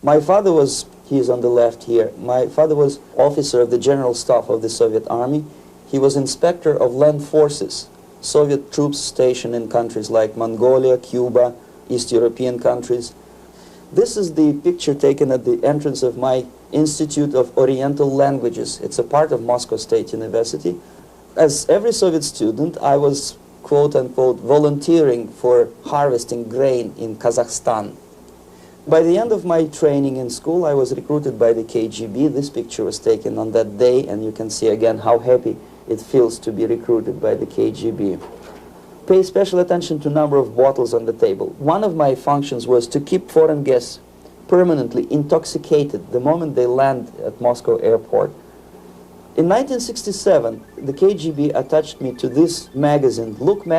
My father was, he's on the left here, my father was officer of the General Staff of the Soviet Army. He was inspector of land forces, Soviet troops stationed in countries like Mongolia, Cuba, East European countries. This is the picture taken at the entrance of my Institute of Oriental Languages. It's a part of Moscow State University. As every Soviet student, I was, quote-unquote, volunteering for harvesting grain in Kazakhstan. By the end of my training in school, I was recruited by the KGB. This picture was taken on that day, and you can see again how happy it feels to be recruited by the KGB. Pay special attention to number of bottles on the table. One of my functions was to keep foreign guests permanently intoxicated the moment they land at Moscow airport. In 1967, the KGB attached me to this magazine, Look Magazine.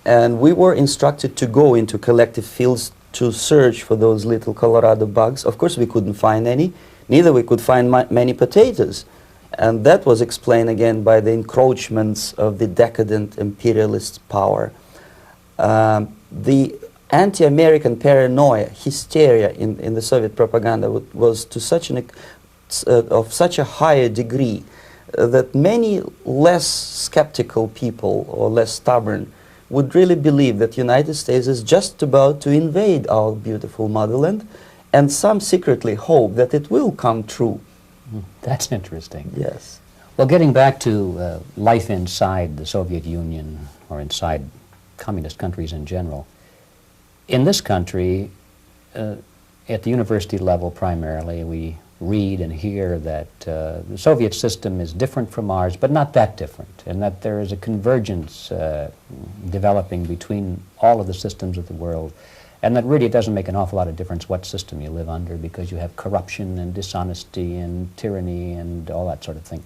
And we were instructed to go into collective fields to search for those little Colorado bugs. Of course, we couldn't find any. Neither we could find many potatoes. And that was explained again by the encroachments of the decadent imperialist power. The anti-American paranoia, hysteria in the Soviet propaganda was to such of such a higher degree that many less skeptical people or less stubborn would really believe that the United States is just about to invade our beautiful motherland, and some secretly hope that it will come true. That's interesting. Yes. Well, getting back to life inside the Soviet Union or inside communist countries in general, in this country, at the university level primarily, we read and hear that the Soviet system is different from ours, but not that different, and that there is a convergence developing between all of the systems of the world, and that really it doesn't make an awful lot of difference what system you live under, because you have corruption and dishonesty and tyranny and all that sort of thing.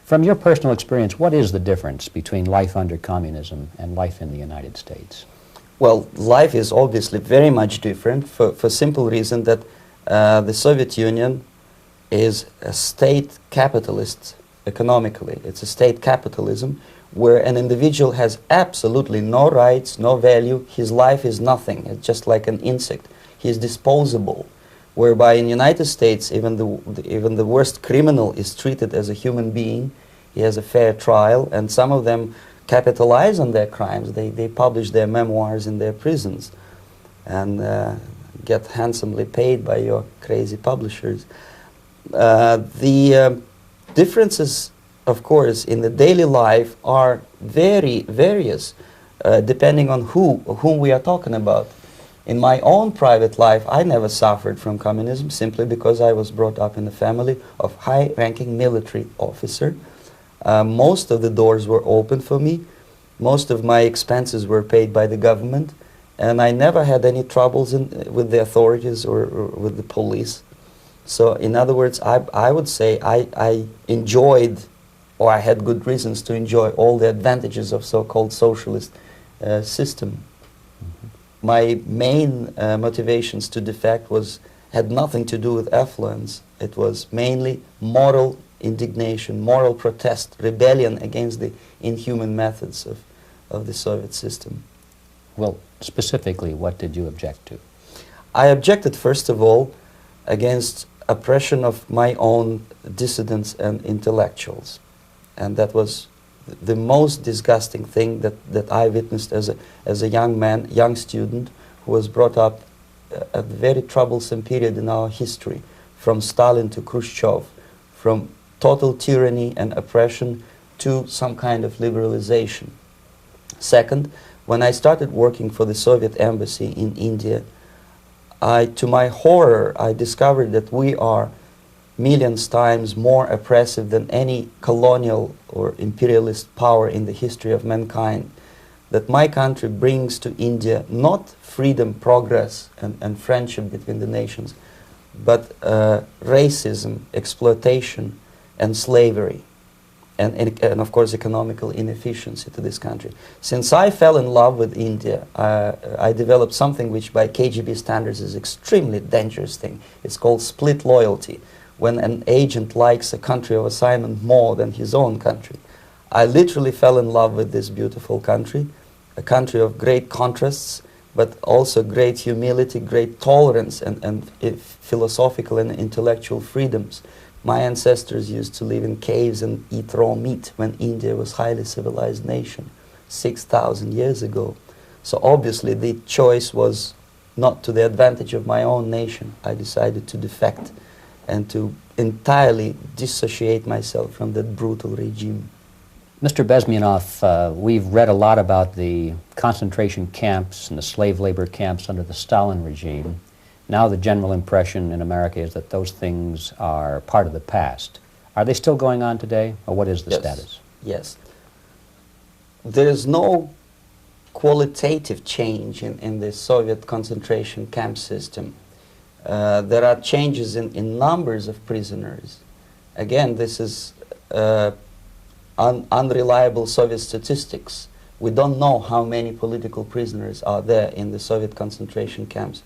From your personal experience, what is the difference between life under communism and life in the United States? Well, life is obviously very much different for simple reason that the Soviet Union is a state capitalist economically. It's a state capitalism where an individual has absolutely no rights, no value, his life is nothing, it's just like an insect. He is disposable, whereby in the United States even the worst criminal is treated as a human being, he has a fair trial, and some of them capitalize on their crimes. They publish their memoirs in their prisons and get handsomely paid by your crazy publishers. The differences, of course, in the daily life are very various, depending on whom we are talking about. In my own private life, I never suffered from communism simply because I was brought up in a family of high-ranking military officer. Most of the doors were open for me. Most of my expenses were paid by the government, and I never had any troubles with the authorities or with the police. So, in other words, I would say I enjoyed, or I had good reasons to enjoy, all the advantages of so-called socialist system. Mm-hmm. My main motivations to defect had nothing to do with affluence. It was mainly moral indignation, moral protest, rebellion against the inhuman methods of the Soviet system. Well, specifically, what did you object to? I objected, first of all, against oppression of my own dissidents and intellectuals. And that was the most disgusting thing that I witnessed as a young man, young student, who was brought up at a very troublesome period in our history, from Stalin to Khrushchev, from total tyranny and oppression to some kind of liberalization. Second, when I started working for the Soviet embassy in India, to my horror, I discovered that we are millions times more oppressive than any colonial or imperialist power in the history of mankind. That my country brings to India not freedom, progress, and friendship between the nations, but racism, exploitation, and slavery, and of course economical inefficiency to this country. Since I fell in love with India, I developed something which by KGB standards is extremely dangerous thing. It's called split loyalty, when an agent likes a country of assignment more than his own country. I literally fell in love with this beautiful country, a country of great contrasts, but also great humility, great tolerance, and philosophical and intellectual freedoms. My ancestors used to live in caves and eat raw meat when India was a highly civilized nation 6,000 years ago. So obviously the choice was not to the advantage of my own nation. I decided to defect and to entirely dissociate myself from that brutal regime. Mr. Bezmenov, we've read a lot about the concentration camps and the slave labor camps under the Stalin regime. Now the general impression in America is that those things are part of the past. Are they still going on today, or what is the status? Yes. There is no qualitative change in the Soviet concentration camp system. There are changes in numbers of prisoners. Again, this is unreliable Soviet statistics. We don't know how many political prisoners are there in the Soviet concentration camps.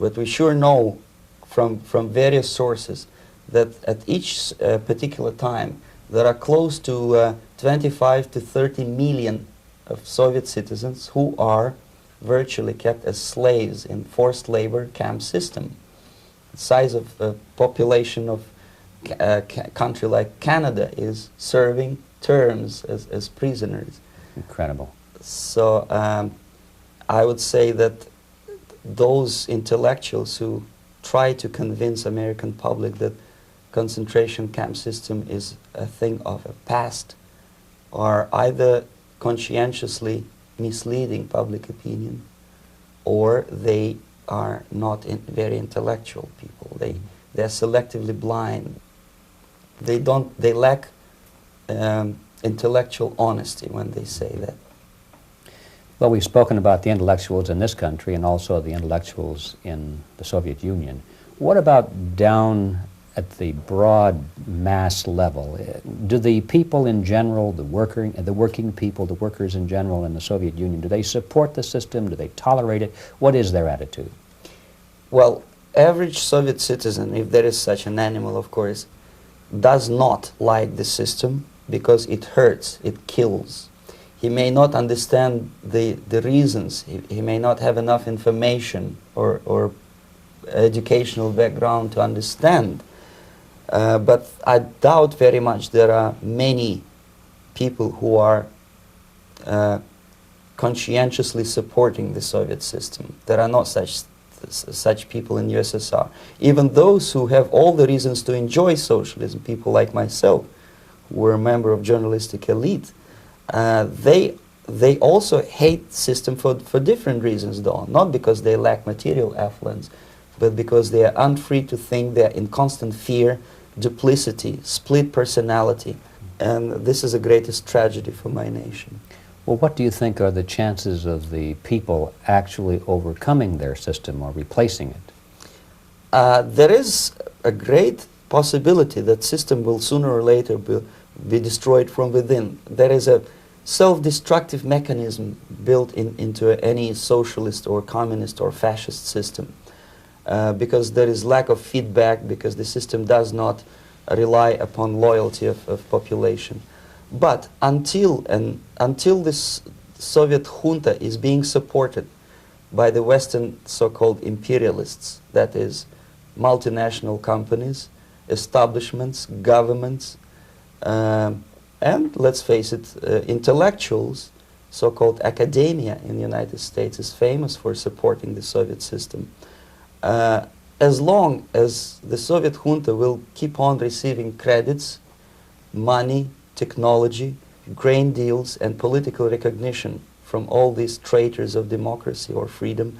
But we sure know from various sources that at each particular time there are close to 25 to 30 million of Soviet citizens who are virtually kept as slaves in forced labor camp system. The size of the population of a country like Canada is serving terms as prisoners. Incredible. So I would say that those intellectuals who try to convince American public that concentration camp system is a thing of a past are either conscientiously misleading public opinion, or they are not very intellectual people. They're selectively blind. They lack intellectual honesty when they say that. Well, we've spoken about the intellectuals in this country and also the intellectuals in the Soviet Union. What about down at the broad mass level? Do the people in general, the working people, the workers in general in the Soviet Union, do they support the system? Do they tolerate it? What is their attitude? Well, average Soviet citizen, if there is such an animal, of course, does not like the system because it hurts, it kills. He may not understand the reasons. He may not have enough information or educational background to understand. But I doubt very much there are many people who are conscientiously supporting the Soviet system. There are not such people in USSR. Even those who have all the reasons to enjoy socialism, people like myself, who were a member of journalistic elite, they also hate system for different reasons, though. Not because they lack material affluence, but because they are unfree to think, they are in constant fear, duplicity, split personality. And this is the greatest tragedy for my nation. Well, what do you think are the chances of the people actually overcoming their system or replacing it? There is a great possibility that system will sooner or later be destroyed from within. There is a self-destructive mechanism built into any socialist or communist or fascist system, because there is lack of feedback, because the system does not rely upon loyalty of population. But until this Soviet junta is being supported by the Western so-called imperialists, that is, multinational companies, establishments, governments, and let's face it, intellectuals, so-called academia in the United States is famous for supporting the Soviet system. As long as the Soviet junta will keep on receiving credits, money, technology, grain deals, and political recognition from all these traitors of democracy or freedom,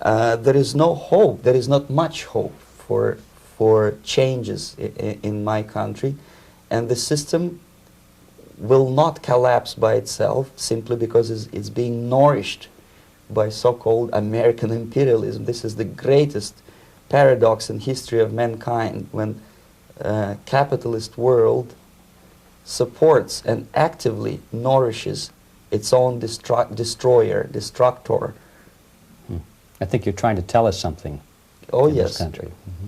there is no hope, there is not much hope for changes in my country, and the system will not collapse by itself simply because it's being nourished by so-called American imperialism. This is the greatest paradox in history of mankind, when capitalist world supports and actively nourishes its own destroyer, destructor. I think you're trying to tell us something in this country. Mm-hmm.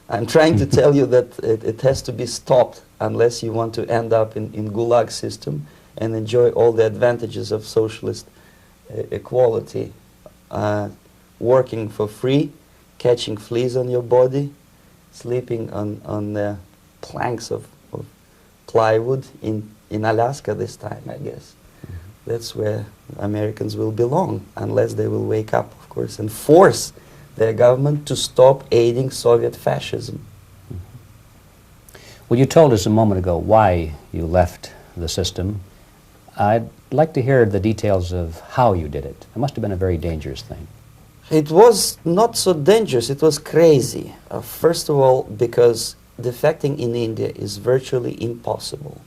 I'm trying to tell you that it has to be stopped unless you want to end up in Gulag system and enjoy all the advantages of socialist equality. Working for free, catching fleas on your body, sleeping on the planks of plywood in Alaska this time, I guess. Mm-hmm. That's where Americans will belong, unless they will wake up, of course, and force their government to stop aiding Soviet fascism. Mm-hmm. Well, you told us a moment ago why you left the system. I'd like to hear the details of how you did it. It must have been a very dangerous thing. It was not so dangerous, it was crazy. First of all, because defecting in India is virtually impossible,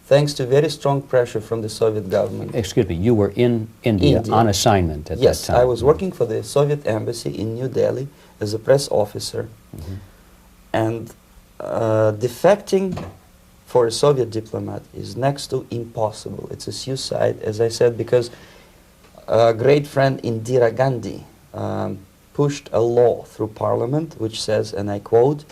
thanks to very strong pressure from the Soviet government. Excuse me, you were in India on assignment at that time? Yes, I was working for the Soviet embassy in New Delhi as a press officer. Mm-hmm. And defecting for a Soviet diplomat is next to impossible. It's a suicide, as I said, because a great friend Indira Gandhi pushed a law through parliament which says, and I quote,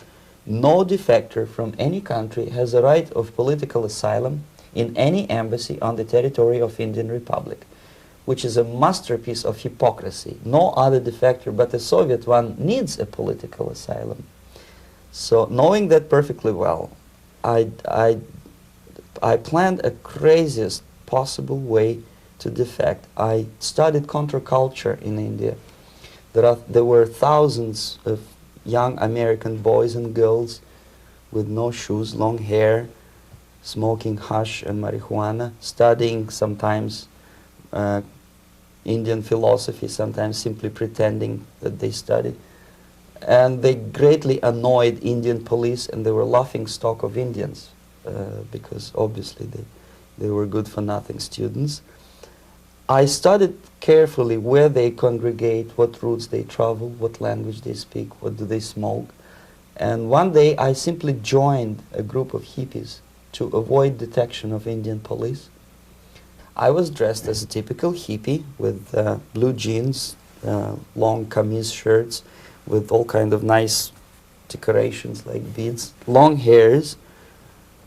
"No defector from any country has a right of political asylum in any embassy on the territory of Indian Republic," which is a masterpiece of hypocrisy. No other defector but a Soviet one needs a political asylum. So knowing that perfectly well, I planned a craziest possible way to defect. I studied counterculture in India. There were thousands of young American boys and girls with no shoes, long hair, smoking hash and marijuana, studying sometimes Indian philosophy, sometimes simply pretending that they studied. And they greatly annoyed Indian police, and they were laughing stock of Indians because obviously they were good-for-nothing students. I studied carefully where they congregate, what routes they travel, what language they speak, what do they smoke. And one day I simply joined a group of hippies to avoid detection of Indian police. I was dressed as a typical hippie with blue jeans, long kameez shirts, with all kind of nice decorations like beads, long hairs,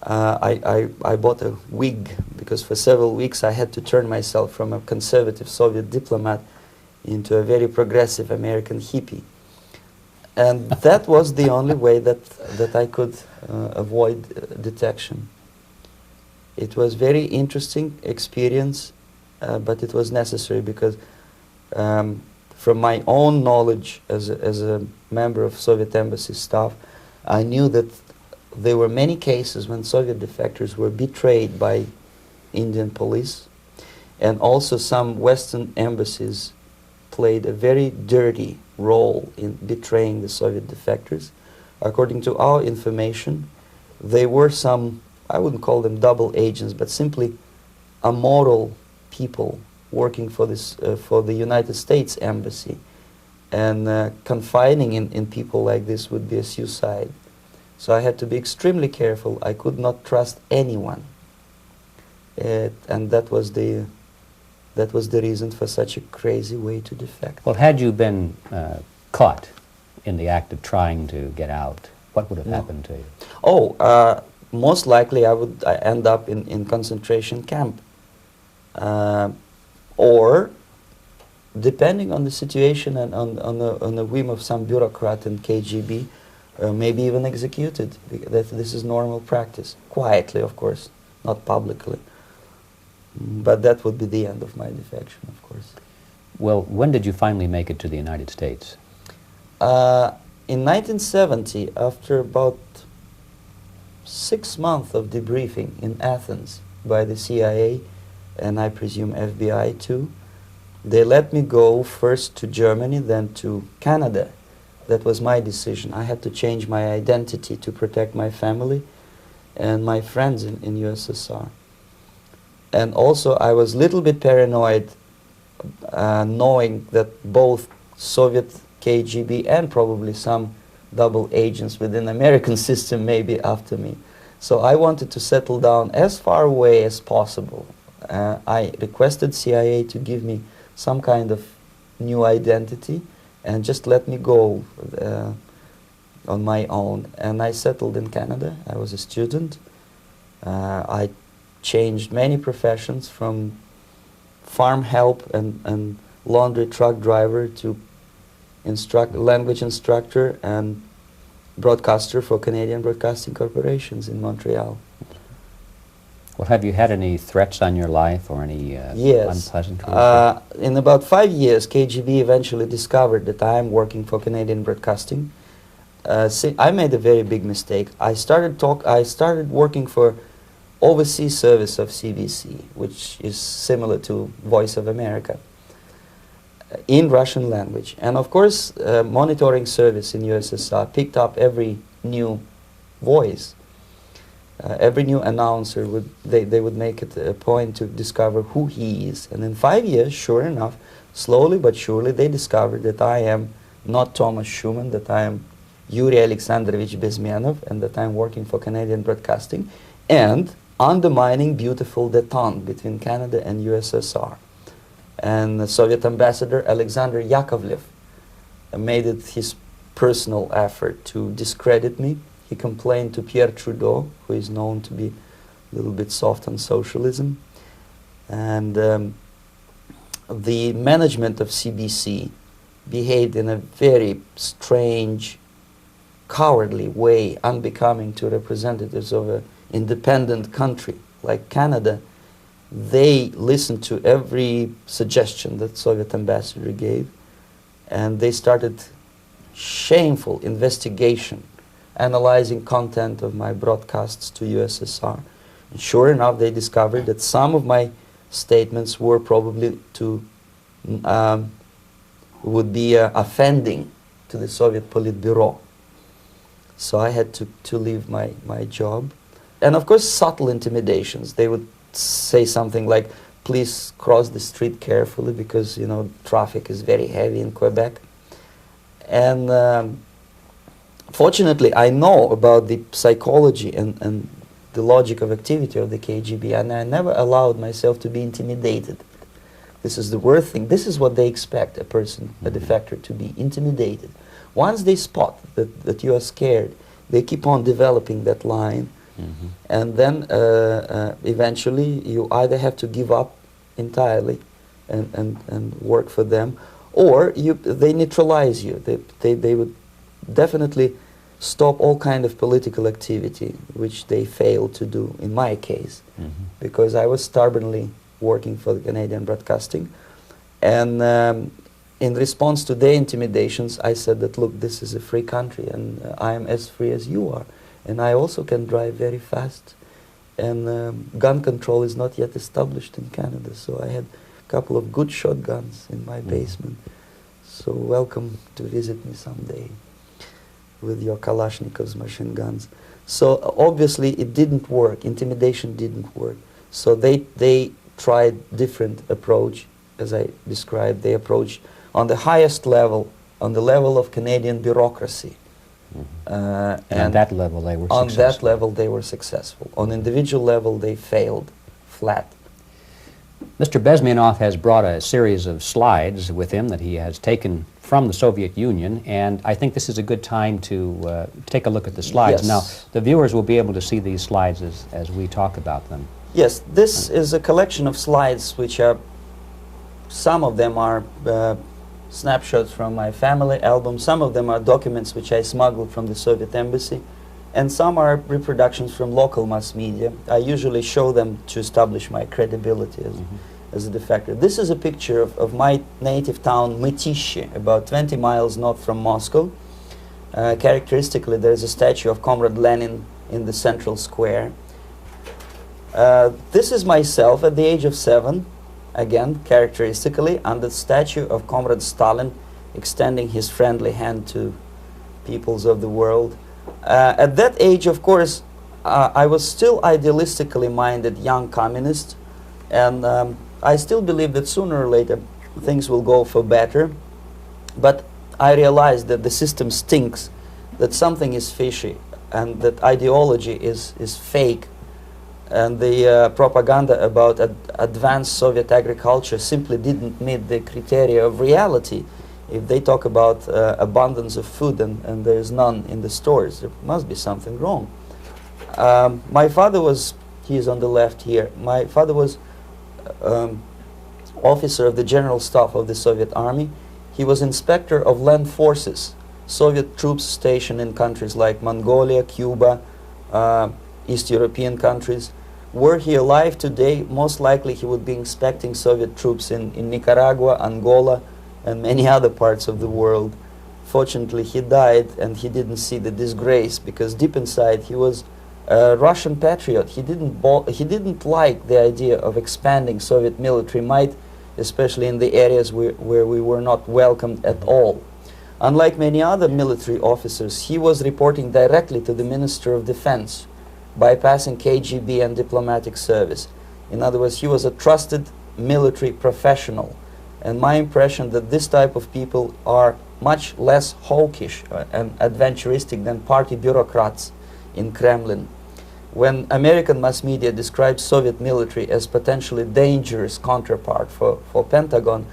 I bought a wig because for several weeks I had to turn myself from a conservative Soviet diplomat into a very progressive American hippie. And that was the only way that I could avoid detection. It was very interesting experience, but it was necessary because from my own knowledge as a member of Soviet embassy staff, I knew that there were many cases when Soviet defectors were betrayed by Indian police, and also some Western embassies played a very dirty role in betraying the Soviet defectors. According to our information, there were some, I wouldn't call them double agents, but simply immoral people working for this for the United States embassy, and confiding in people like this would be a suicide. So I had to be extremely careful. I could not trust anyone, and that was the reason for such a crazy way to defect. Well, had you been caught in the act of trying to get out, what would have happened to you? Oh, most likely I would end up in concentration camp, or depending on the situation and on the whim of some bureaucrat in KGB, maybe even executed. This is normal practice, quietly, of course, not publicly. But that would be the end of my defection, of course. Well, when did you finally make it to the United States? In 1970, after about 6 months of debriefing in Athens by the CIA, and I presume FBI too, they let me go first to Germany, then to Canada. That was my decision. I had to change my identity to protect my family and my friends in USSR. And also I was a little bit paranoid, knowing that both Soviet KGB and probably some double agents within the American system may be after me. So I wanted to settle down as far away as possible. I requested CIA to give me some kind of new identity and just let me go on my own. And I settled in Canada. I was a student. I changed many professions, from farm help and laundry truck driver to language instructor and broadcaster for Canadian Broadcasting Corporations in Montreal. Well, have you had any threats on your life or any yes. unpleasant In about 5 years, KGB eventually discovered that I am working for Canadian Broadcasting. I made a very big mistake. I started working for overseas service of CBC, which is similar to Voice of America, in Russian language. And of course, monitoring service in USSR picked up every new voice. Every new announcer they would make it a point to discover who he is. And in 5 years, sure enough, slowly but surely, they discovered that I am not Thomas Schumann, that I am Yuri Alexandrovich Bezmenov, and that I am working for Canadian Broadcasting, and undermining beautiful détente between Canada and USSR. And the Soviet ambassador Alexander Yakovlev made it his personal effort to discredit me. He complained to Pierre Trudeau, who is known to be a little bit soft on socialism. And the management of CBC behaved in a very strange, cowardly way, unbecoming to representatives of an independent country like Canada. They listened to every suggestion that Soviet ambassador gave, and they started shameful investigation, analyzing content of my broadcasts to USSR. And sure enough, they discovered that some of my statements were probably would be offending to the Soviet Politburo. So I had to leave my job. And of course, subtle intimidations. They would say something like, please cross the street carefully because, you know, traffic is very heavy in Quebec. And fortunately, I know about the psychology and the logic of activity of the KGB, and I never allowed myself to be intimidated. This is the worst thing. This is what they expect a person, a defector, to be intimidated. Once they spot that you are scared, they keep on developing that line And then eventually you either have to give up entirely and work for them, or they neutralize you. They would definitely stop all kind of political activity, which they failed to do in my case, because I was stubbornly working for the Canadian Broadcasting. And in response to their intimidations, I said that, look, this is a free country, and I am as free as you are. And I also can drive very fast. And gun control is not yet established in Canada, so I had a couple of good shotguns in my basement. So welcome to visit me someday with your Kalashnikovs machine guns. So obviously it didn't work. Intimidation didn't work. So they tried different approach, as I described. They approached on the highest level, on the level of Canadian bureaucracy. And on that level they were successful. successful. On that level they were successful. On individual level they failed flat. Mr. Bezmenov has brought a series of slides with him that he has taken from the Soviet Union, and I think this is a good time to take a look at the slides. Yes. Now, the viewers will be able to see these slides as we talk about them. Yes, this is a collection of slides which are, some of them are snapshots from my family album, some of them are documents which I smuggled from the Soviet embassy, and some are reproductions from local mass media. I usually show them to establish my credibility as a defector. This is a picture of my native town, Mytishi, about 20 miles north from Moscow. Characteristically, there is a statue of Comrade Lenin in the central square. This is myself at the age of 7, again, characteristically, under the statue of Comrade Stalin, extending his friendly hand to peoples of the world. At that age, of course, I was still idealistically minded young communist, and I still believe that sooner or later things will go for better. But I realized that the system stinks, that something is fishy, and that ideology is fake. And the propaganda about advanced Soviet agriculture simply didn't meet the criteria of reality. If they talk about abundance of food and there is none in the stores, there must be something wrong. My father was, he is on the left here, my father was officer of the General Staff of the Soviet Army. He was inspector of land forces, Soviet troops stationed in countries like Mongolia, Cuba, East European countries. Were he alive today, most likely he would be inspecting Soviet troops in Nicaragua, Angola, and many other parts of the world. Fortunately, he died and he didn't see the disgrace, because deep inside he was a Russian patriot. He didn't like the idea of expanding Soviet military might, especially in the areas where we were not welcomed at all. Unlike many other military officers, he was reporting directly to the Minister of Defense, bypassing KGB and diplomatic service. In other words, he was a trusted military professional. And my impression that this type of people are much less hawkish and adventuristic than party bureaucrats in Kremlin. When American mass media describes Soviet military as potentially dangerous counterpart for Pentagon,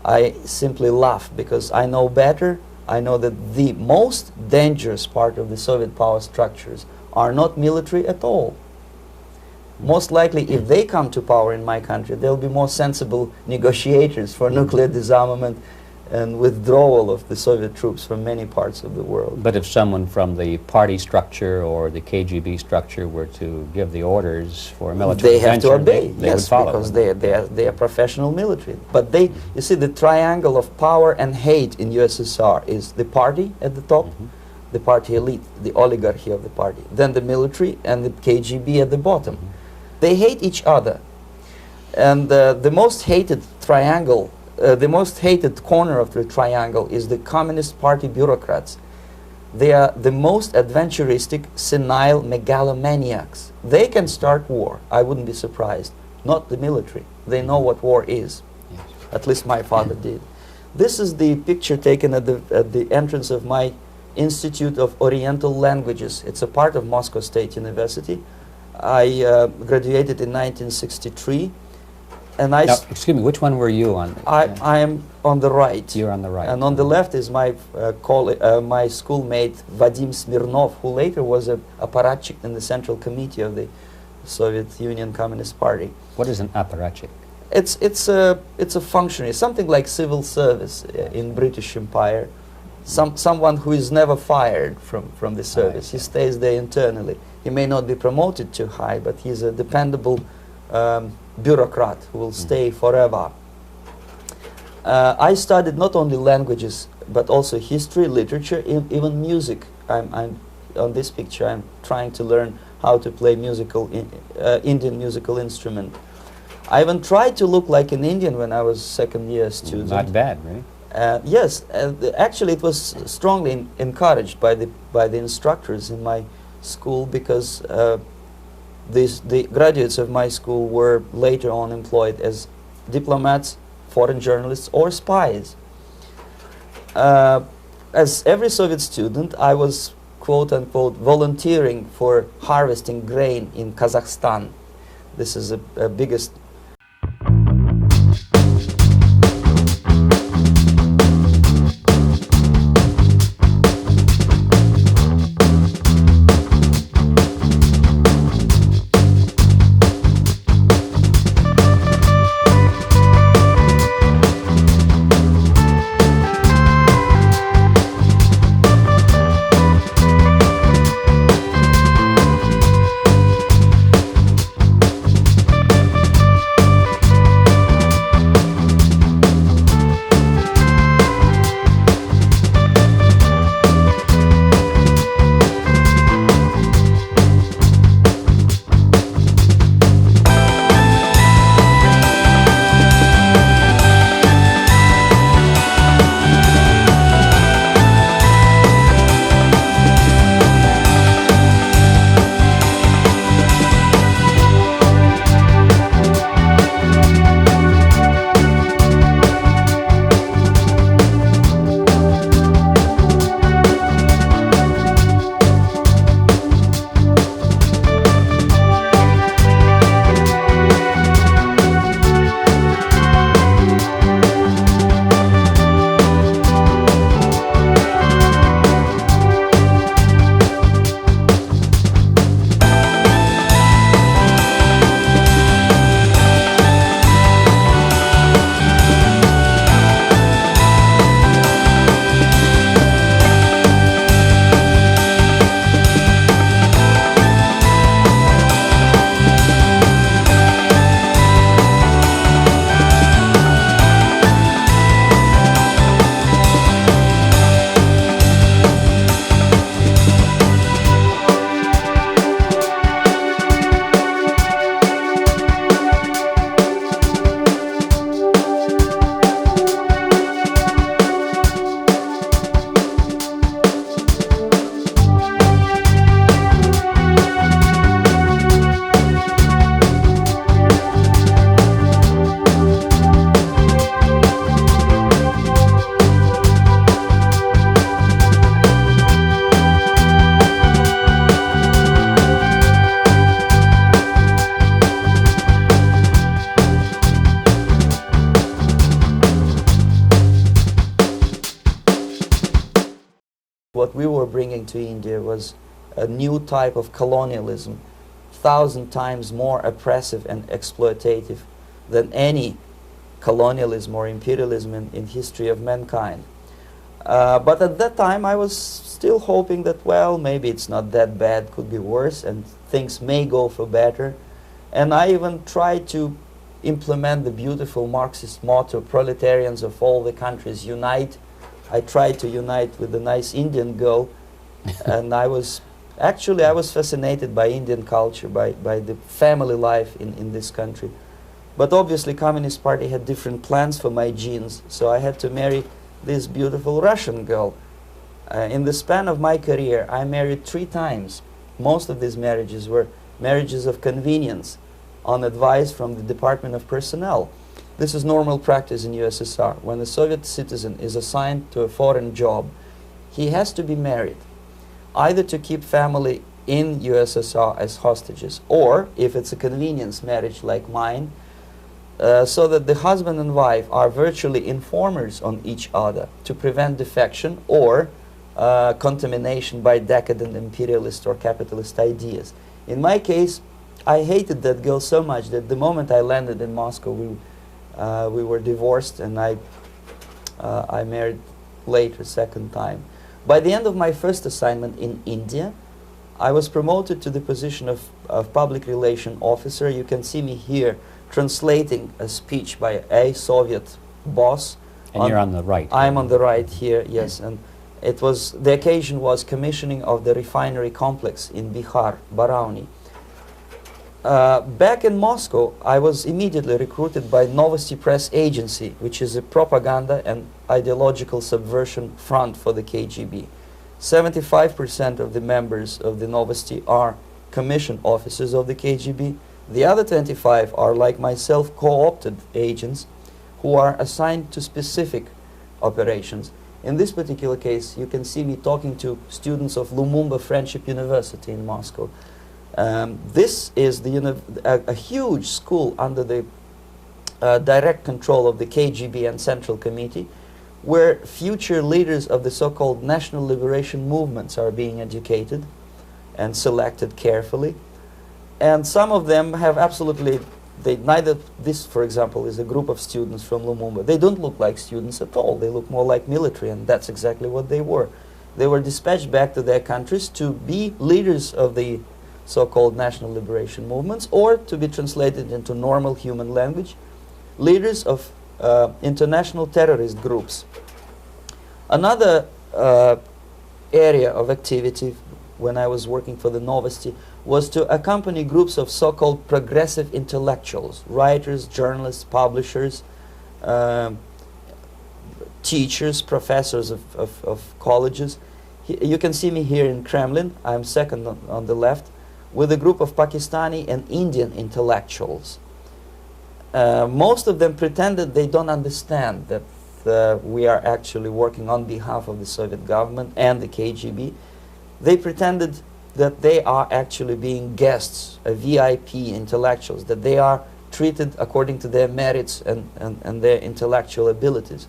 I simply laugh, because I know better. I know that the most dangerous part of the Soviet power structures are not military at all. Most likely, if they come to power in my country, they'll be more sensible negotiators for nuclear disarmament and withdrawal of the Soviet troops from many parts of the world. But if someone from the party structure or the KGB structure were to give the orders for a military intervention, they have to obey, they would follow. Because they are professional military. But you see, the triangle of power and hate in USSR is the party at the top, the party elite, the oligarchy of the party, then the military and the KGB at the bottom. They hate each other. And the most hated triangle, the most hated corner of the triangle is the Communist Party bureaucrats. They are the most adventuristic, senile megalomaniacs. They can start war, I wouldn't be surprised. Not the military. They know what war is. Yes. At least my father did. This is the picture taken at the entrance of my Institute of Oriental Languages. It's a part of Moscow State University. I graduated in 1963. And I, Now, excuse me, which one were you on? I am on the right. You're on the right. And on the left is my my schoolmate Vadim Smirnov, who later was a apparatchik in the Central Committee of the Soviet Union Communist Party. What is an apparatchik? It's a functionary, something like civil service in British Empire. Someone who is never fired from the service. He stays there internally. He may not be promoted too high, but he's a dependable bureaucrat who will stay forever. I studied not only languages, but also history, literature, even music. I'm on this picture. I'm trying to learn how to play Indian musical instrument. I even tried to look like an Indian when I was second-year student. Not bad, really. Yes, actually, it was strongly encouraged by the instructors in my school, because the graduates of my school were later on employed as diplomats, foreign journalists, or spies. As every Soviet student, I was quote-unquote volunteering for harvesting grain in Kazakhstan. This is a biggest. What we were bringing to India was a new type of colonialism, 1,000 times more oppressive and exploitative than any colonialism or imperialism in history of mankind. But at that time I was still hoping that, well, maybe it's not that bad, could be worse, and things may go for better. And I even tried to implement the beautiful Marxist motto, proletarians of all the countries unite. I tried to unite with a nice Indian girl, and I was fascinated by Indian culture, by the family life in this country. But obviously Communist Party had different plans for my genes, so I had to marry this beautiful Russian girl. In the span of my career, I married 3 times. Most of these marriages were marriages of convenience, on advice from the Department of Personnel. This is normal practice in USSR. When a Soviet citizen is assigned to a foreign job, he has to be married, either to keep family in USSR as hostages, or, if it's a convenience marriage like mine, so that the husband and wife are virtually informers on each other to prevent defection or contamination by decadent imperialist or capitalist ideas. In my case, I hated that girl so much that the moment I landed in Moscow, we were divorced, and I married later, second time. By the end of my first assignment in India, I was promoted to the position of public relation officer. You can see me here translating a speech by a Soviet boss. And you're on the right. I'm on the right here, yes. And it was, the occasion was commissioning of the refinery complex in Bihar, Barauni. Back in Moscow, I was immediately recruited by Novosti Press Agency, which is a propaganda and ideological subversion front for the KGB. 75% of the members of the Novosti are commissioned officers of the KGB. The other 25 are, like myself, co-opted agents who are assigned to specific operations. In this particular case, you can see me talking to students of Lumumba Friendship University in Moscow. This is a huge school under the direct control of the KGB and Central Committee, where future leaders of the so-called national liberation movements are being educated and selected carefully. And some of them have absolutely, this, for example, is a group of students from Lumumba. They don't look like students at all. They look more like military, and that's exactly what they were. They were dispatched back to their countries to be leaders of the so-called national liberation movements, or to be translated into normal human language, leaders of international terrorist groups. Another area of activity when I was working for the Novosti was to accompany groups of so-called progressive intellectuals, writers, journalists, publishers, teachers, professors of colleges. You can see me here in Kremlin. I'm second on the left, with a group of Pakistani and Indian intellectuals. Most of them pretended they don't understand that we are actually working on behalf of the Soviet government and the KGB. They pretended that they are actually being guests, VIP intellectuals, that they are treated according to their merits and their intellectual abilities.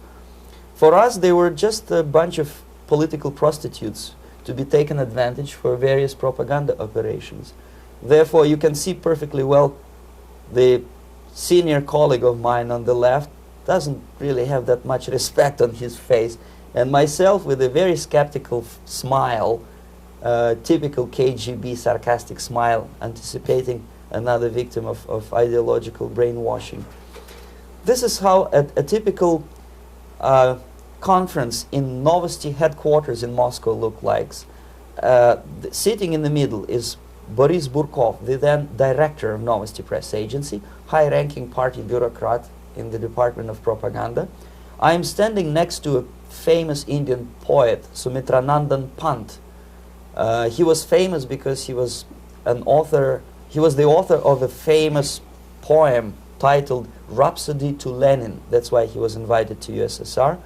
For us, they were just a bunch of political prostitutes to be taken advantage for various propaganda operations. Therefore, you can see perfectly well the senior colleague of mine on the left doesn't really have that much respect on his face, and myself with a very skeptical smile, typical KGB sarcastic smile, anticipating another victim of ideological brainwashing. This is how a typical conference in Novosti headquarters in Moscow looked like. Sitting in the middle is Boris Burkov, the then director of Novosti Press Agency, high-ranking party bureaucrat in the Department of Propaganda. I am standing next to a famous Indian poet, Sumitranandan Pant. He was famous because he was an author. He was the author of a famous poem titled Rhapsody to Lenin. That's why he was invited to USSR,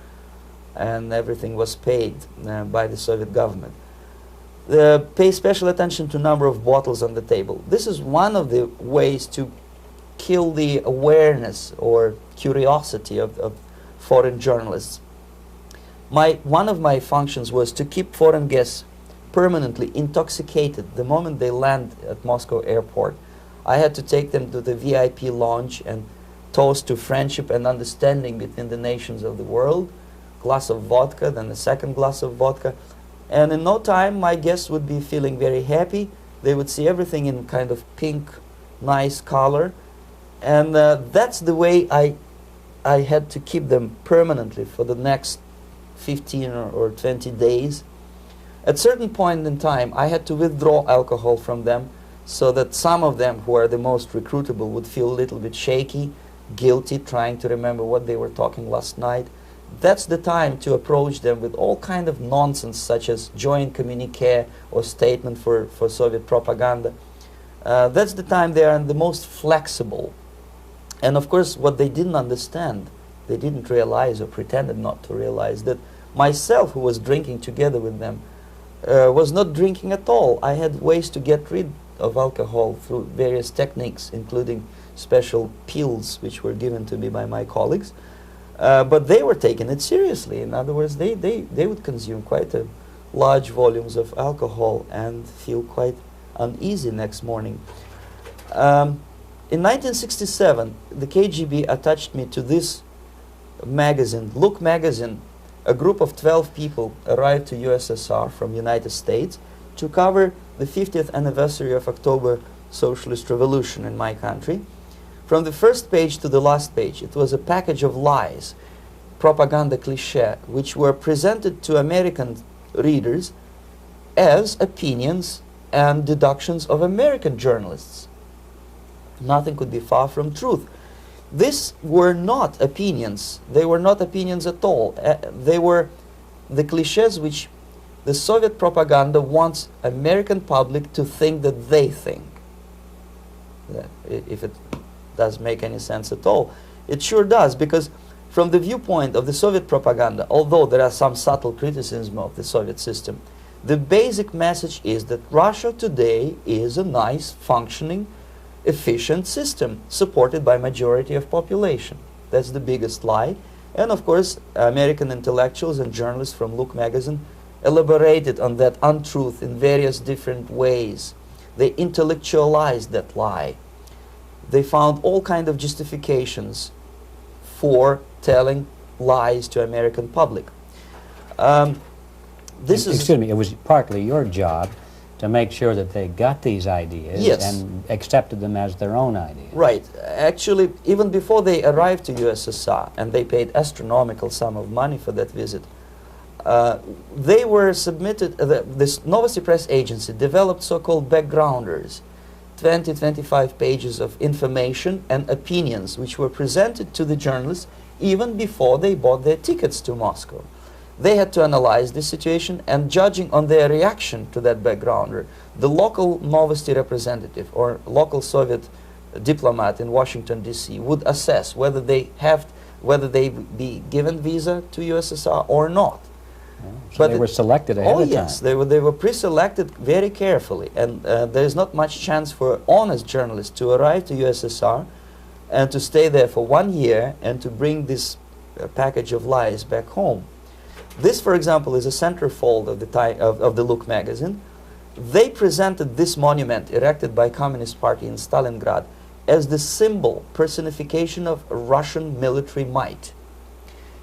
and everything was paid by the Soviet government. Pay special attention to number of bottles on the table. This is one of the ways to kill the awareness or curiosity of foreign journalists. One of my functions was to keep foreign guests permanently intoxicated the moment they land at Moscow airport. I had to take them to the VIP lounge and toast to friendship and understanding between the nations of the world. Glass of vodka, then a second glass of vodka. And in no time, my guests would be feeling very happy. They would see everything in kind of pink, nice color. And that's the way I had to keep them permanently for the next 15 or 20 days. At certain point in time, I had to withdraw alcohol from them so that some of them, who are the most recruitable, would feel a little bit shaky, guilty, trying to remember what they were talking last night. That's the time to approach them with all kind of nonsense, such as joint communique or statement for Soviet propaganda. That's the time they are the most flexible. And of course, what they didn't understand, they didn't realize or pretended not to realize, that myself, who was drinking together with them, was not drinking at all. I had ways to get rid of alcohol through various techniques, including special pills which were given to me by my colleagues. But they were taking it seriously. In other words, they would consume quite a large volumes of alcohol and feel quite uneasy next morning. In 1967, the KGB attached me to this magazine, Look magazine. A group of 12 people arrived to USSR from United States to cover the 50th anniversary of October Socialist Revolution in my country. From the first page to the last page, it was a package of lies, propaganda cliché, which were presented to American readers as opinions and deductions of American journalists. Nothing could be far from truth. These were not opinions. They were not opinions at all. They were the clichés which the Soviet propaganda wants American public to think that they think. If it does make any sense at all. It sure does, because from the viewpoint of the Soviet propaganda, although there are some subtle criticisms of the Soviet system, the basic message is that Russia today is a nice, functioning, efficient system supported by majority of population. That's the biggest lie. And of course, American intellectuals and journalists from Look magazine elaborated on that untruth in various different ways. They intellectualized that lie. They found all kinds of justifications for telling lies to American public. Excuse me, it was partly your job to make sure that they got these ideas, yes, and accepted them as their own ideas. Right. Actually, even before they arrived to USSR, and they paid astronomical sum of money for that visit, they were submitted, this Novosti Press Agency developed so-called backgrounders, 20-25 pages of information and opinions which were presented to the journalists even before they bought their tickets to Moscow. They had to analyze the situation, and judging on their reaction to that backgrounder, the local Novosti representative or local Soviet diplomat in Washington, D.C. would assess whether they be given visa to USSR or not. So but they were selected ahead of time. Oh yes, they were pre-selected very carefully, and there is not much chance for honest journalists to arrive to USSR and to stay there for 1 year and to bring this package of lies back home. This, for example, is a centerfold of the Look magazine. They presented this monument erected by Communist Party in Stalingrad as the symbol, personification of Russian military might.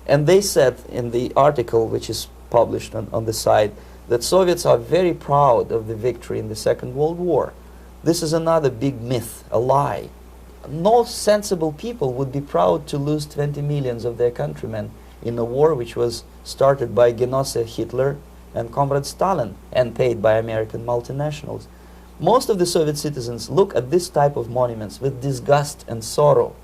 And they said in the article, which is published on the site, that Soviets are very proud of the victory in the Second World War. This is another big myth, a lie. No sensible people would be proud to lose 20 millions of their countrymen in a war which was started by Genoese Hitler and Comrade Stalin and paid by American multinationals. Most of the Soviet citizens look at this type of monuments with disgust and sorrow,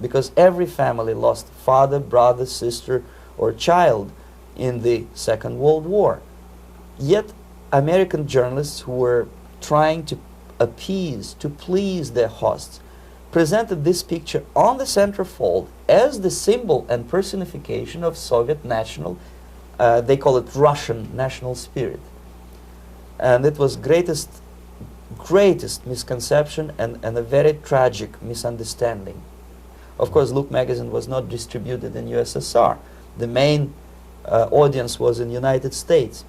because every family lost father, brother, sister, or child in the Second World War. Yet American journalists who were trying to appease, to please their hosts, presented this picture on the centerfold as the symbol and personification of Soviet national, they call it Russian national spirit. And it was greatest misconception and a very tragic misunderstanding. Of course, Look magazine was not distributed in USSR. The main audience was in the United States.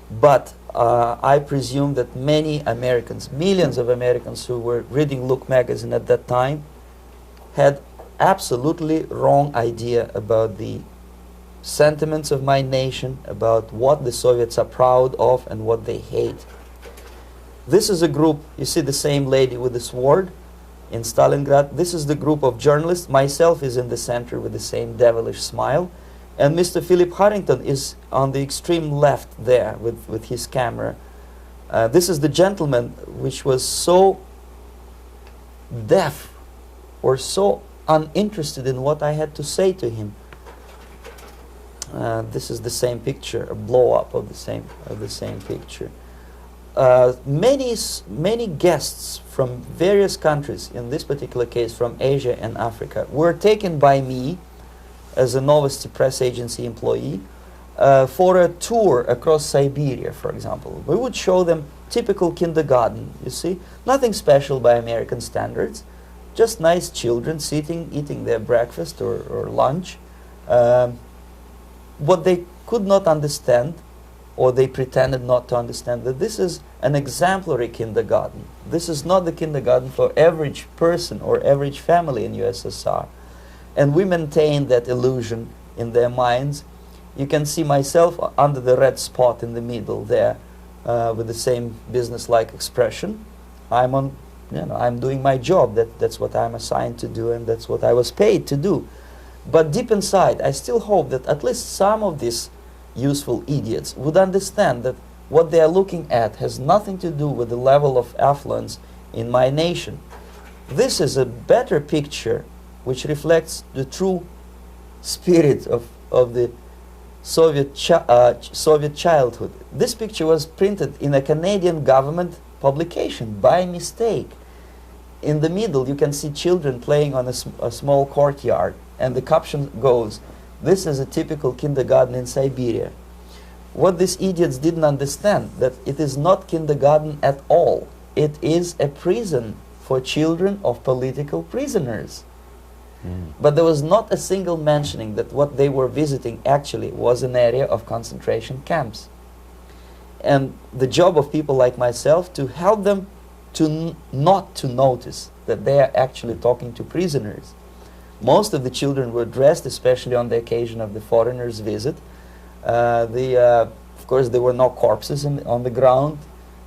But I presume that many Americans, millions of Americans who were reading Look magazine at that time, had absolutely wrong idea about the sentiments of my nation, about what the Soviets are proud of and what they hate. This is a group, you see the same lady with the sword in Stalingrad. This is the group of journalists. Myself is in the center with the same devilish smile. And Mr. Philip Harrington is on the extreme left there with his camera. This is the gentleman which was so deaf or so uninterested in what I had to say to him. This is the same picture, a blow-up of the same picture. Many guests from various countries, in this particular case from Asia and Africa, were taken by me as a Novosti Press Agency employee for a tour across Siberia, for example. We would show them typical kindergarten, you see, nothing special by American standards, just nice children sitting, eating their breakfast or lunch. What they could not understand, or they pretended not to understand, that this is an exemplary kindergarten. This is not the kindergarten for average person or average family in USSR. And we maintain that illusion in their minds. You can see myself under the red spot in the middle there, with the same business-like expression. I'm doing my job. That's what I'm assigned to do, and that's what I was paid to do. But deep inside, I still hope that at least some of these useful idiots would understand that what they are looking at has nothing to do with the level of affluence in my nation. This is a better picture which reflects the true spirit of the Soviet childhood. This picture was printed in a Canadian government publication by mistake. In the middle, you can see children playing on a small courtyard, and the caption goes, "This is a typical kindergarten in Siberia." What these idiots didn't understand, that it is not kindergarten at all. It is a prison for children of political prisoners. But there was not a single mentioning that what they were visiting actually was an area of concentration camps. And the job of people like myself to help them to not to notice that they are actually talking to prisoners. Most of the children were dressed, especially on the occasion of the foreigners' visit. Of course, there were no corpses on the ground.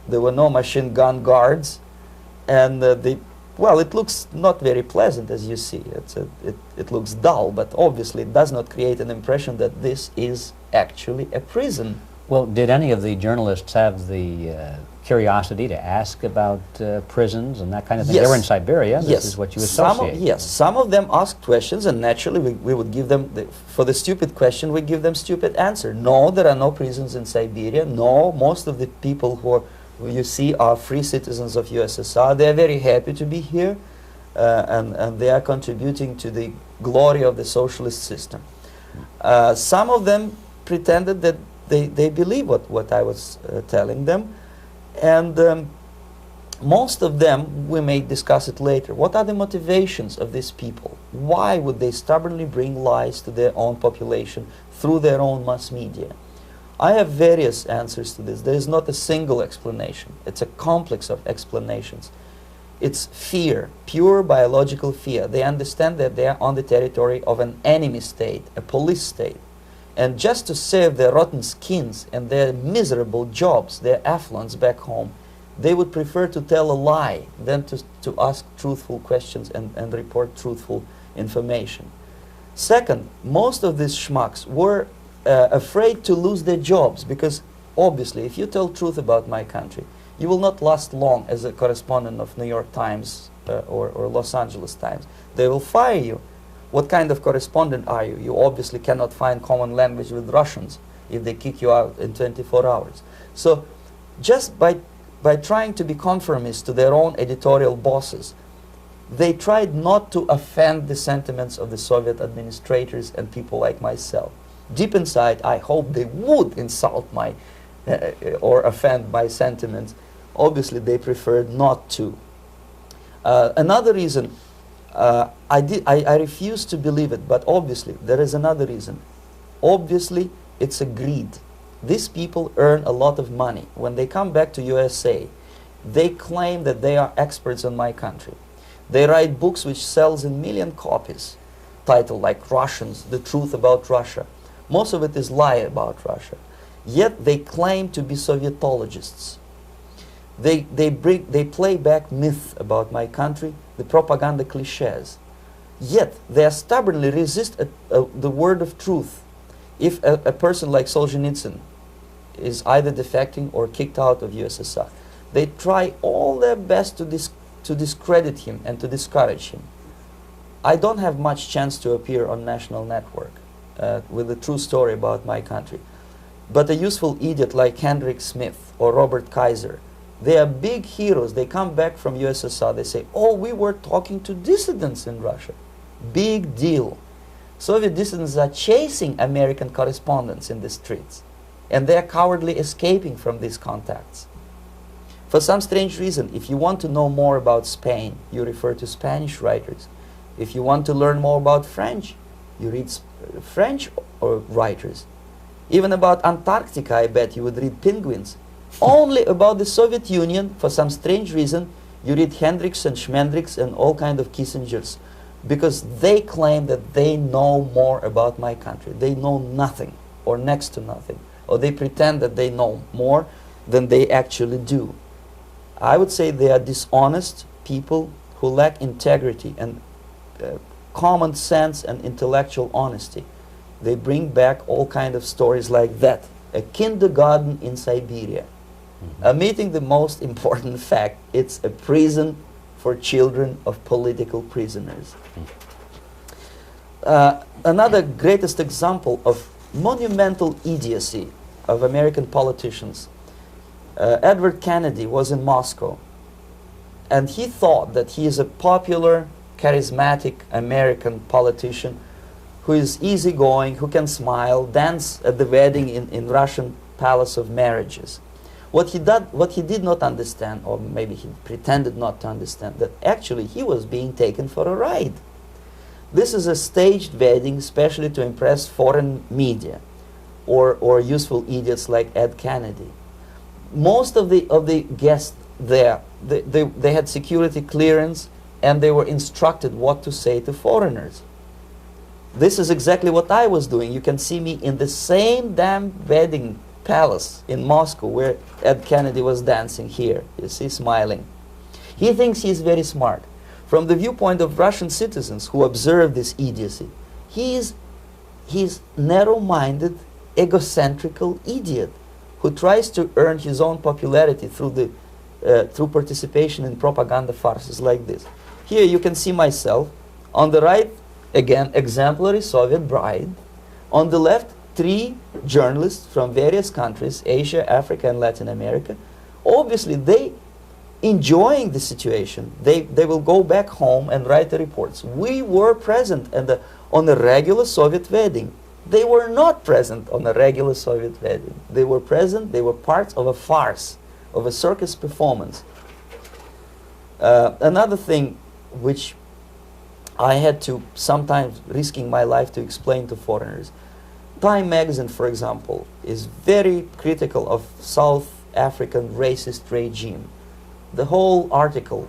There were no machine gun guards. And well, it looks not very pleasant, as you see. It looks dull, but obviously it does not create an impression that this is actually a prison. Well, did any of the journalists have the curiosity to ask about prisons and that kind of thing? Yes. They were in Siberia. Yes. This is what you associate. Yes, some of them asked questions, and naturally we would give them, for the stupid question, we give them stupid answer. No, there are no prisons in Siberia. No, most of the people who you see are free citizens of USSR. They are very happy to be here, and they are contributing to the glory of the socialist system. Some of them pretended that they believe what I was telling them, and most of them, we may discuss it later, what are the motivations of these people? Why would they stubbornly bring lies to their own population through their own mass media? I have various answers to this. There is not a single explanation. It's a complex of explanations. It's fear, pure biological fear. They understand that they are on the territory of an enemy state, a police state. And just to save their rotten skins and their miserable jobs, their affluence back home, they would prefer to tell a lie than to ask truthful questions and report truthful information. Second, most of these schmucks were afraid to lose their jobs, because obviously if you tell truth about my country, you will not last long as a correspondent of New York Times or Los Angeles Times. They will fire you. What kind of correspondent are you? You obviously cannot find common language with Russians if they kick you out in 24 hours. So just by trying to be conformist to their own editorial bosses, they tried not to offend the sentiments of the Soviet administrators and people like myself. Deep inside, I hope they would insult my or offend my sentiments. Obviously, they preferred not to. Another reason, I refuse to believe it, but obviously, there is another reason. Obviously, it's a greed. These people earn a lot of money. When they come back to USA, they claim that they are experts in my country. They write books which sells in million copies, titled like Russians, The Truth About Russia. Most of it is lie about Russia. Yet they claim to be Sovietologists. They play back myth about my country, the propaganda cliches. Yet they stubbornly resist the word of truth. If a person like Solzhenitsyn is either defecting or kicked out of USSR, they try all their best to discredit him and to discourage him. I don't have much chance to appear on national network with a true story about my country. But a useful idiot like Hendrik Smith or Robert Kaiser, they are big heroes. They come back from USSR. They say, oh, we were talking to dissidents in Russia. Big deal. Soviet dissidents are chasing American correspondents in the streets, and they are cowardly escaping from these contacts. For some strange reason, if you want to know more about Spain, you refer to Spanish writers. If you want to learn more about French, you read French or writers. Even about Antarctica, I bet you would read Penguins. Only about the Soviet Union, for some strange reason, you read Hendricks and Schmendricks and all kind of Kissingers, because they claim that they know more about my country. They know nothing, or next to nothing, or they pretend that they know more than they actually do. I would say they are dishonest people who lack integrity and common sense and intellectual honesty. They bring back all kind of stories like that. A kindergarten in Siberia. Omitting the most important fact, it's a prison for children of political prisoners. Another greatest example of monumental idiocy of American politicians. Edward Kennedy was in Moscow, and he thought that he is a popular, charismatic American politician who is easygoing, who can smile, dance at the wedding in Russian Palace of Marriages. What he did not understand, or maybe he pretended not to understand, that actually he was being taken for a ride. This is a staged wedding, especially to impress foreign media or useful idiots like Ed Kennedy. Most of the guests there, they had security clearance, and they were instructed what to say to foreigners. This is exactly what I was doing. You can see me in the same damn wedding palace in Moscow where Ed Kennedy was dancing here. You see, smiling. He thinks he's very smart. From the viewpoint of Russian citizens who observe this idiocy, he's narrow-minded, egocentrical idiot who tries to earn his own popularity through participation in propaganda farces like this. Here you can see myself. On the right, again, exemplary Soviet bride. On the left, 3 journalists from various countries, Asia, Africa, and Latin America. Obviously, they enjoying the situation. They will go back home and write the reports. We were present on a regular Soviet wedding. They were not present on a regular Soviet wedding. They were present, they were part of a farce, of a circus performance. Another thing which I had to sometimes risking my life to explain to foreigners. Time magazine, for example, is very critical of South African racist regime. The whole article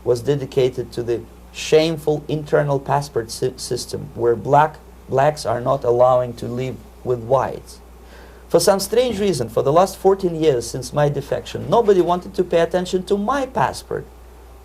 was dedicated to the shameful internal passport system where blacks are not allowing to live with whites. For some strange reason, for the last 14 years since my defection, nobody wanted to pay attention to my passport.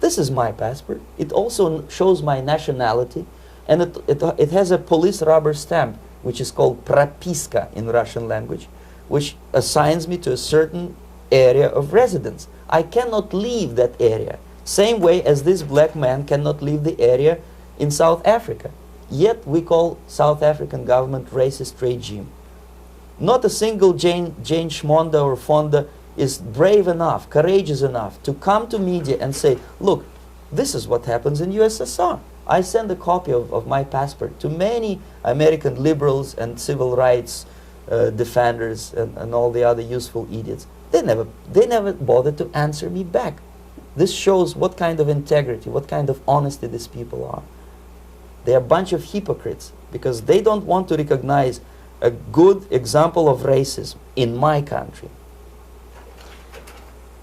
This is my passport. It also shows my nationality, and it has a police rubber stamp, which is called propiska in Russian language, which assigns me to a certain area of residence. I cannot leave that area, same way as this black man cannot leave the area in South Africa. Yet we call South African government racist regime. Not a single Jane Schmonda or Fonda is brave enough, courageous enough to come to media and say, look, this is what happens in USSR. I send a copy of my passport to many American liberals and civil rights defenders and all the other useful idiots. They never bothered to answer me back. This shows what kind of integrity, what kind of honesty these people are. They are a bunch of hypocrites because they don't want to recognize a good example of racism in my country.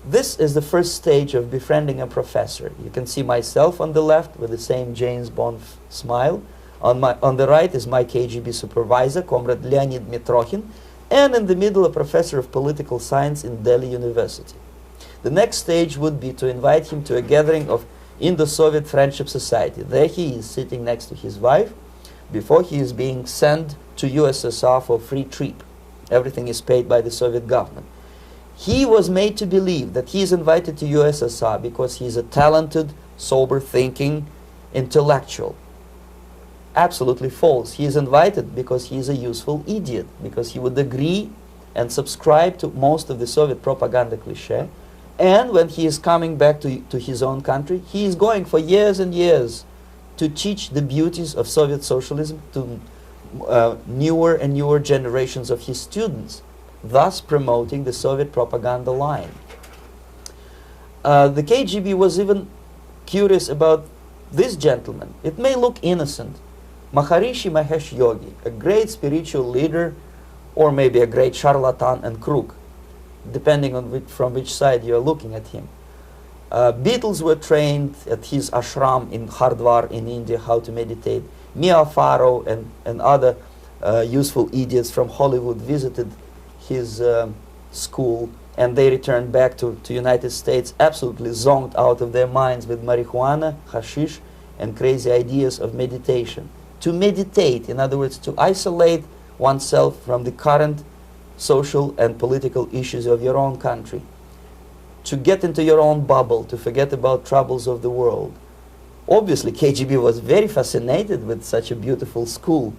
This is the first stage of befriending a professor. You can see myself on the left with the same James Bond smile. On the right is my KGB supervisor, Comrade Leonid Mitrokhin, and in the middle a professor of political science in Delhi University. The next stage would be to invite him to a gathering of Indo-Soviet Friendship Society. There he is sitting next to his wife before he is being sent to USSR for free trip. Everything is paid by the Soviet government. He was made to believe that he is invited to USSR because he is a talented, sober-thinking intellectual. Absolutely false. He is invited because he is a useful idiot, because he would agree and subscribe to most of the Soviet propaganda cliché. And when he is coming back to his own country, he is going for years and years to teach the beauties of Soviet socialism to newer and newer generations of his students, thus promoting the Soviet propaganda line. The KGB was even curious about this gentleman. It may look innocent. Maharishi Mahesh Yogi, a great spiritual leader, or maybe a great charlatan and crook, depending on from which side you are looking at him. Beatles were trained at his ashram in Hardwar in India how to meditate. Mia Farrow and other useful idiots from Hollywood visited his school, and they returned back to United States absolutely zonked out of their minds with marijuana, hashish, and crazy ideas of meditation. To meditate, in other words, to isolate oneself from the current social and political issues of your own country. To get into your own bubble, to forget about troubles of the world. Obviously, KGB was very fascinated with such a beautiful school,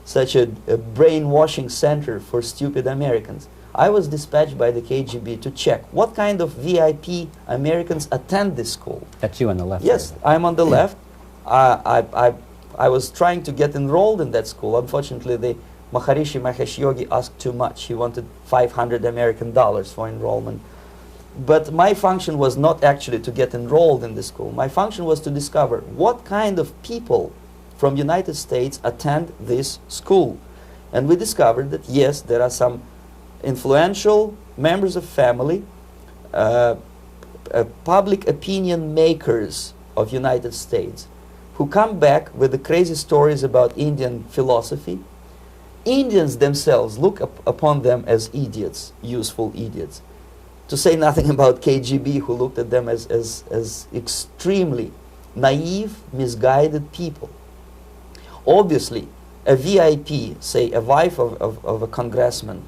such a brainwashing center for stupid Americans. I was dispatched by the KGB to check what kind of VIP Americans attend this school. That's you on the left. Yes, I'm on the left. I was trying to get enrolled in that school. Unfortunately, the Maharishi Mahesh Yogi asked too much. He wanted $500 American for enrollment. But my function was not actually to get enrolled in the school. My function was to discover what kind of people from United States attend this school. And we discovered that yes, there are some influential members of family, public opinion makers of United States who come back with the crazy stories about Indian philosophy. Indians themselves look upon them as idiots, useful idiots. To say nothing about KGB, who looked at them as extremely naive, misguided people. Obviously, a VIP, say a wife of a congressman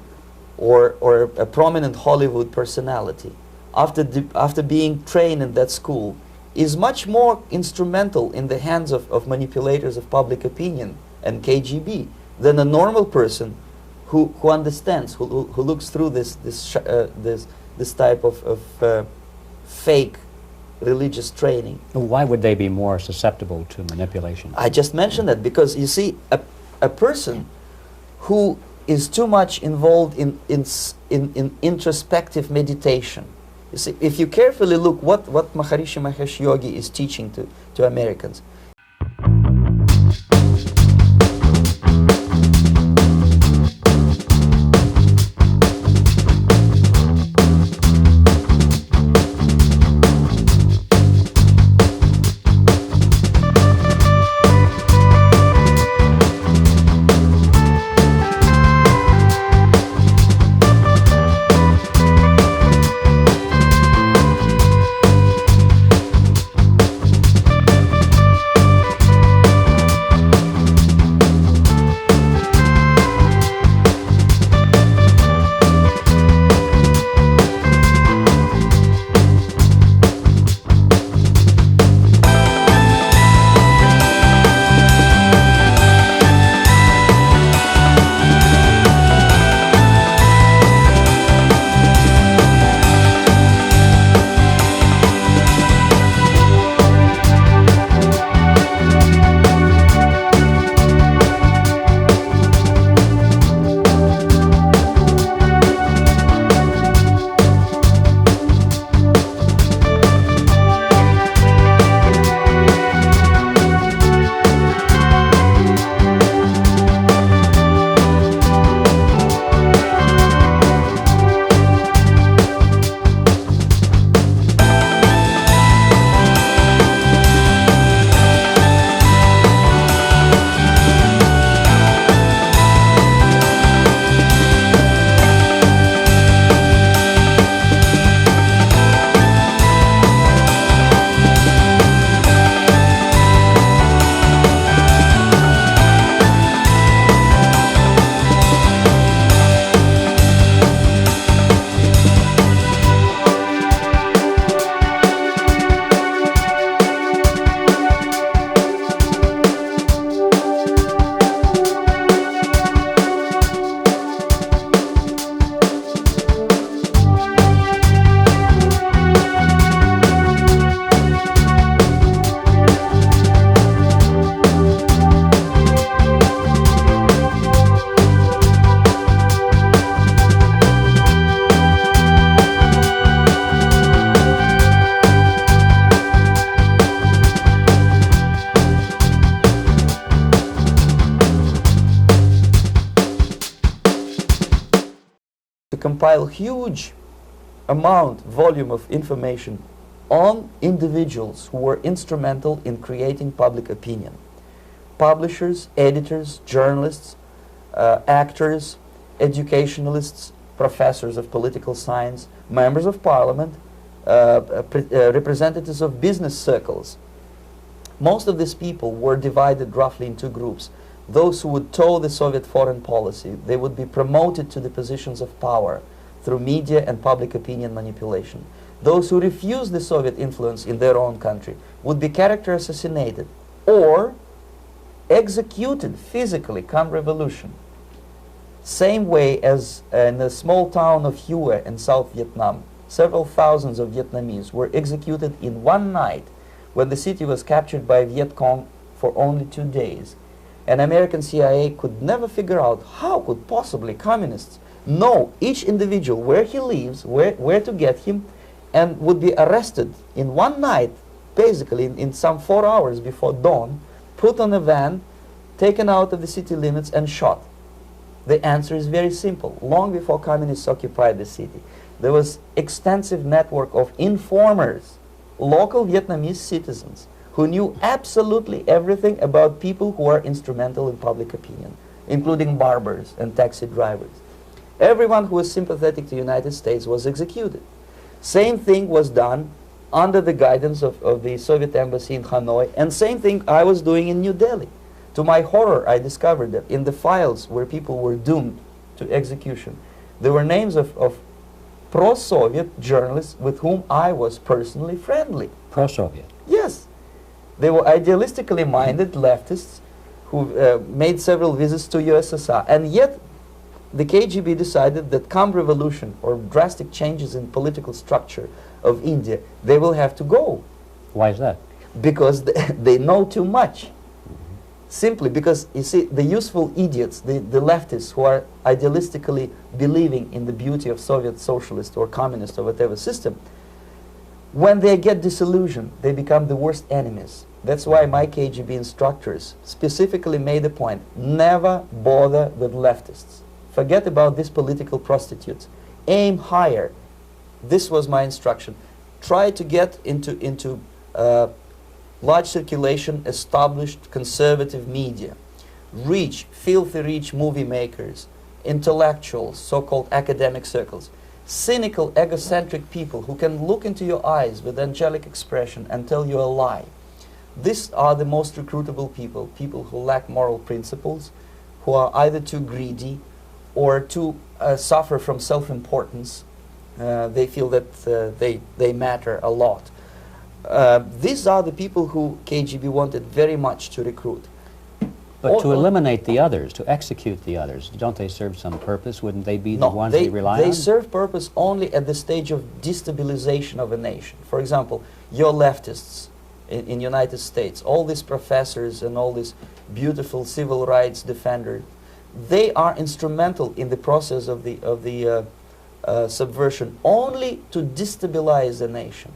or a prominent Hollywood personality, after being trained in that school, is much more instrumental in the hands of manipulators of public opinion and KGB than a normal person who understands, who looks through this type of fake religious training. Why would they be more susceptible to manipulation? I just mentioned that because, you see, a person who is too much involved in introspective meditation. You see, if you carefully look what Maharishi Mahesh Yogi is teaching to Americans, compile huge volume of information on individuals who were instrumental in creating public opinion. Publishers, editors, journalists, actors, educationalists, professors of political science, members of parliament, representatives of business circles. Most of these people were divided roughly in two groups. Those who would toe the Soviet foreign policy, they would be promoted to the positions of power through media and public opinion manipulation. Those who refused the Soviet influence in their own country would be character assassinated or executed physically come revolution. Same way as in the small town of Hue in South Vietnam, several thousands of Vietnamese were executed in one night when the city was captured by Viet Cong for only 2 days. And American CIA could never figure out how could possibly communists know each individual, where he lives, where to get him, and would be arrested in one night, basically in some 4 hours before dawn, put on a van, taken out of the city limits and shot. The answer is very simple. Long before communists occupied the city, there was extensive network of informers, local Vietnamese citizens, who knew absolutely everything about people who are instrumental in public opinion, including barbers and taxi drivers. Everyone who was sympathetic to the United States was executed. Same thing was done under the guidance of the Soviet embassy in Hanoi, and same thing I was doing in New Delhi. To my horror, I discovered that in the files where people were doomed to execution, there were names of pro-Soviet journalists with whom I was personally friendly. Pro-Soviet? Yes. They were idealistically minded leftists who made several visits to USSR, and yet the KGB decided that come revolution or drastic changes in political structure of India, they will have to go. Why is that? Because they know too much. Simply because, you see, the useful idiots, the leftists who are idealistically believing in the beauty of Soviet socialist or communist or whatever system, when they get disillusioned, they become the worst enemies. That's why my KGB instructors specifically made a point, never bother with leftists. Forget about these political prostitutes. Aim higher. This was my instruction. Try to get into large circulation, established conservative media. Rich, filthy rich movie makers, intellectuals, so-called academic circles. Cynical, egocentric people who can look into your eyes with angelic expression and tell you a lie. These are the most recruitable people, people who lack moral principles, who are either too greedy or too suffer from self-importance. They feel that they matter a lot. These are the people who KGB wanted very much to recruit. But to eliminate the others, to execute the others, don't they serve some purpose? Wouldn't they be the ones we rely on? They serve purpose only at the stage of destabilization of a nation. For example, your leftists in United States, all these professors and all these beautiful civil rights defenders, they are instrumental in the process of the subversion only to destabilize the nation.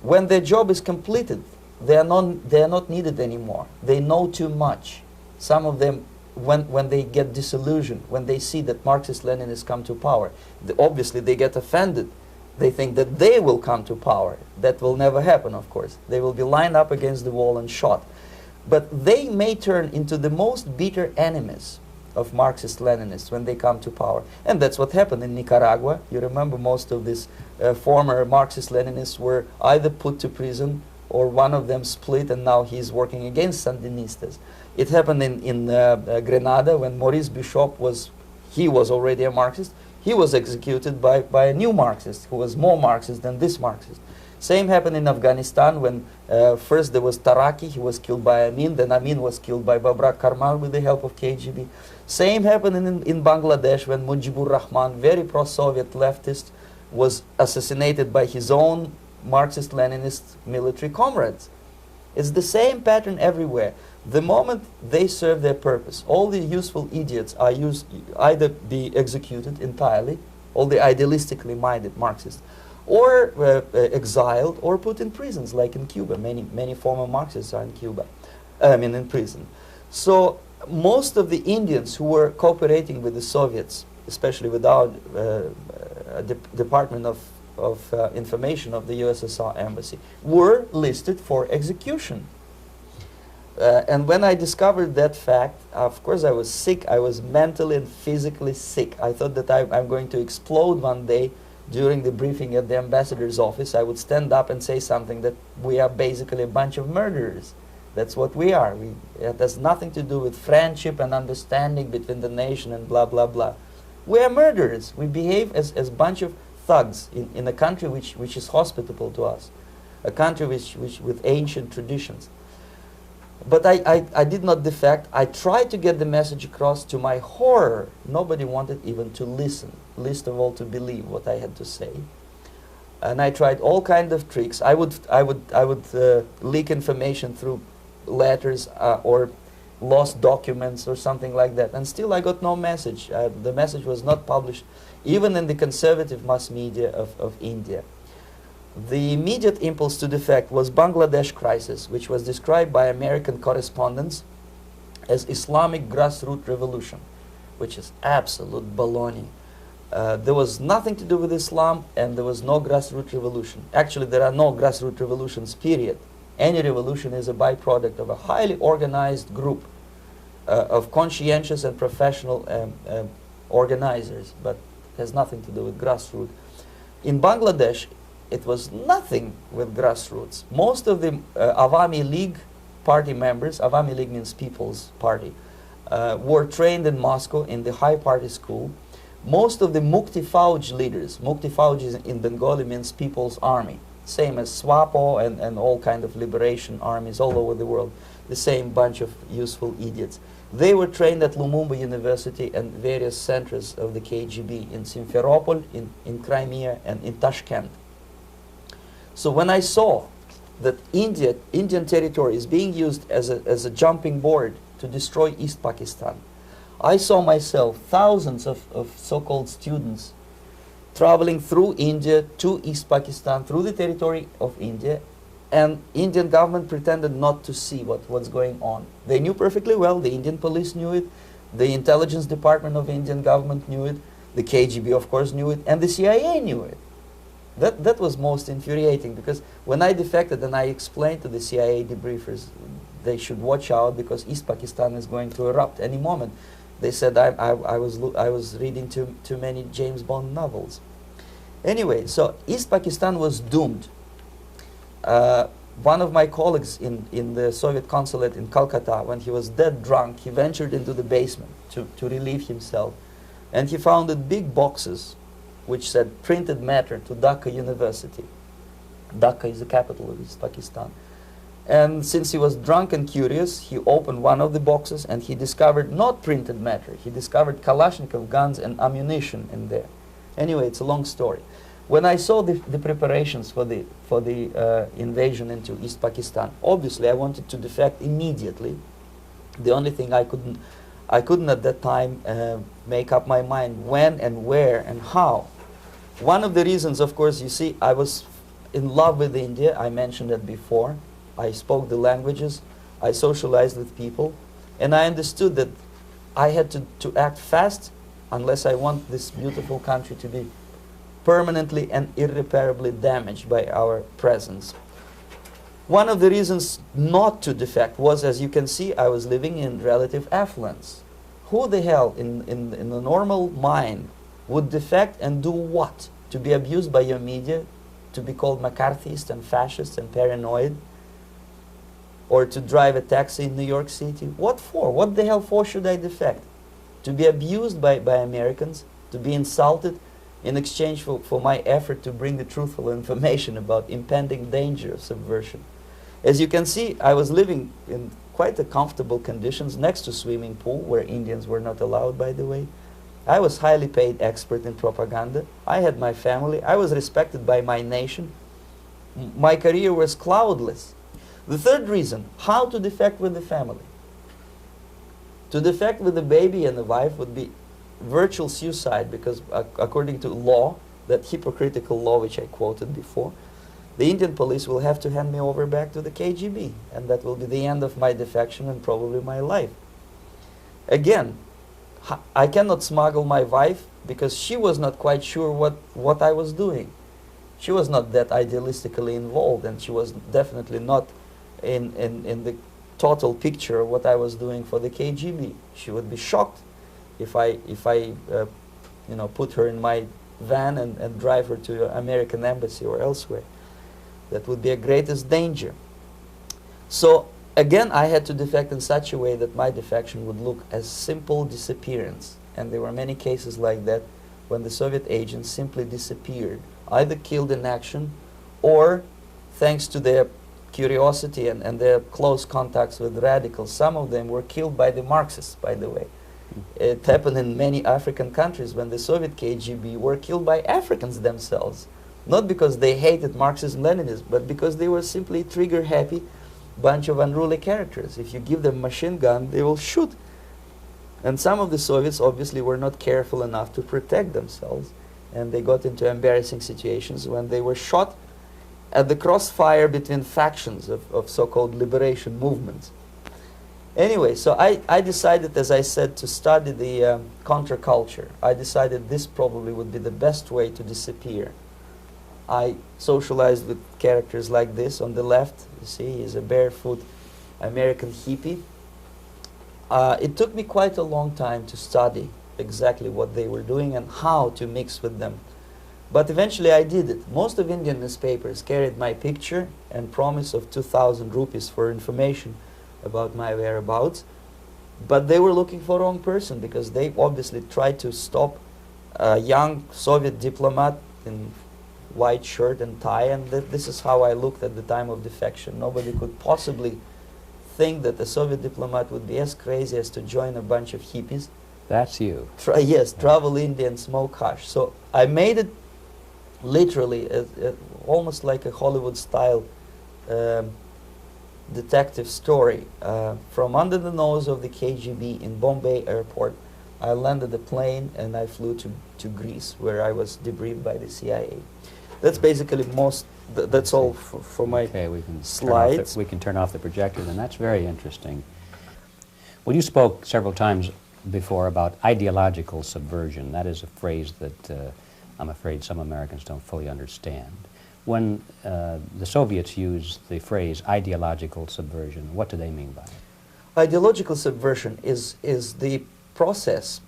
When their job is completed, they are not needed anymore. They know too much. Some of them, when they get disillusioned, when they see that Marxist-Leninists come to power, obviously they get offended. They think that they will come to power. That will never happen, of course. They will be lined up against the wall and shot. But they may turn into the most bitter enemies of Marxist-Leninists when they come to power. And that's what happened in Nicaragua. You remember most of these former Marxist-Leninists were either put to prison or one of them split, and now he's working against Sandinistas. It happened in Grenada when Maurice Bishop was already a Marxist. He was executed by a new Marxist who was more Marxist than this Marxist. Same happened in Afghanistan when first there was Taraki, he was killed by Amin, then Amin was killed by Babrak Karmal with the help of KGB. Same happened in Bangladesh when Mujibur Rahman, very pro-Soviet leftist, was assassinated by his own Marxist-Leninist military comrades. It's the same pattern everywhere. The moment they serve their purpose, all the useful idiots are either be executed entirely, all the idealistically minded Marxists, or exiled or put in prisons, like in Cuba. Many former Marxists are in Cuba, in prison. So most of the Indians who were cooperating with the Soviets especially without a Department of Information of the USSR Embassy, were listed for execution. And when I discovered that fact, of course I was sick. I was mentally and physically sick. I thought that I'm going to explode one day during the briefing at the ambassador's office. I would stand up and say something that we are basically a bunch of murderers. That's what we are. It has nothing to do with friendship and understanding between the nation and blah, blah, blah. We are murderers. We behave as a bunch of thugs in a country which is hospitable to us, a country which with ancient traditions. But I did not defect. I tried to get the message across. To my horror, nobody wanted even to listen, least of all to believe what I had to say. And I tried all kinds of tricks. I would leak information through letters or lost documents or something like that. And still I got no message. The message was not published, even in the conservative mass media of India. The immediate impulse to defect was Bangladesh crisis, which was described by American correspondents as Islamic grassroots revolution, which is absolute baloney. There was nothing to do with Islam, and there was no grassroots revolution. Actually, there are no grassroots revolutions, period. Any revolution is a byproduct of a highly organized group of conscientious and professional organizers, but has nothing to do with grassroots. In Bangladesh, it was nothing with grassroots. Most of the Awami League party members, Awami League means People's Party, were trained in Moscow in the High Party School. Most of the Mukti Fauj leaders, Mukti Fauj in Bengali means People's Army, same as SWAPO and all kind of liberation armies all over the world, the same bunch of useful idiots. They were trained at Lumumba University and various centers of the KGB in Simferopol, in Crimea, and in Tashkent. So when I saw that Indian territory is being used as a jumping board to destroy East Pakistan, I saw myself thousands of so-called students traveling through India to East Pakistan, through the territory of India, and Indian government pretended not to see what's going on. They knew perfectly well, the Indian police knew it, the intelligence department of Indian government knew it, the KGB of course knew it, and the CIA knew it. That was most infuriating, because when I defected and I explained to the CIA debriefers they should watch out because East Pakistan is going to erupt any moment, they said I was reading too many James Bond novels. Anyway, so East Pakistan was doomed. One of my colleagues in the Soviet consulate in Calcutta, when he was dead drunk, he ventured into the basement to relieve himself, and he found big boxes which said printed matter to Dhaka University. Dhaka is the capital of East Pakistan. And since he was drunk and curious, he opened one of the boxes and he discovered not printed matter. He discovered Kalashnikov guns and ammunition in there. Anyway, it's a long story. When I saw the preparations for the invasion into East Pakistan, obviously I wanted to defect immediately. The only thing I couldn't at that time make up my mind when and where and how. One of the reasons, of course, you see, I was in love with India. I mentioned that before. I spoke the languages. I socialized with people. And I understood that I had to act fast unless I want this beautiful country to be permanently and irreparably damaged by our presence. One of the reasons not to defect was, as you can see, I was living in relative affluence. Who the hell in the normal mind would defect and do what? To be abused by your media, to be called McCarthyist and fascist and paranoid, or to drive a taxi in New York City? What for? What the hell for should I defect? To be abused by Americans, to be insulted in exchange for my effort to bring the truthful information about impending danger of subversion. As you can see, I was living in quite a comfortable conditions next to swimming pool, where Indians were not allowed, by the way. I was highly paid expert in propaganda. I had my family. I was respected by my nation. My career was cloudless. The third reason, how to defect with the family. To defect with the baby and the wife would be virtual suicide, because according to law, that hypocritical law which I quoted before, the Indian police will have to hand me over back to the KGB, and that will be the end of my defection and probably my life. Again, I cannot smuggle my wife because she was not quite sure what I was doing. She was not that idealistically involved, and she was definitely not in the total picture of what I was doing for the KGB. She would be shocked if I put her in my van and drive her to the American embassy or elsewhere. That would be a greatest danger. So again, I had to defect in such a way that my defection would look as simple disappearance. And there were many cases like that when the Soviet agents simply disappeared, either killed in action or, thanks to their curiosity and their close contacts with radicals, some of them were killed by the Marxists, by the way. It happened in many African countries when the Soviet KGB were killed by Africans themselves. Not because they hated Marxism-Leninism, but because they were simply trigger-happy bunch of unruly characters. If you give them a machine gun, they will shoot. And some of the Soviets obviously were not careful enough to protect themselves, and they got into embarrassing situations when they were shot at the crossfire between factions of so-called liberation movements. Anyway, so I decided, as I said, to study the counterculture. I decided this probably would be the best way to disappear. I socialized with characters like this. On the left, you see, he's a barefoot American hippie. It took me quite a long time to study exactly what they were doing and how to mix with them. But eventually I did it. Most of Indian newspapers carried my picture and promise of 2,000 rupees for information about my whereabouts. But they were looking for the wrong person, because they obviously tried to stop a young Soviet diplomat in white shirt and tie, and this is how I looked at the time of defection. Nobody could possibly think that a Soviet diplomat would be as crazy as to join a bunch of hippies. That's you. Travel India and smoke hash. So I made it literally almost like a Hollywood-style detective story. From under the nose of the KGB in Bombay airport, I landed the plane and I flew to Greece, where I was debriefed by the CIA. That's basically that's all for my slides. We can turn off the projector, and that's very interesting. Well, you spoke several times before about ideological subversion. That is a phrase that I'm afraid some Americans don't fully understand. When the Soviets use the phrase ideological subversion, what do they mean by it? Ideological subversion is the process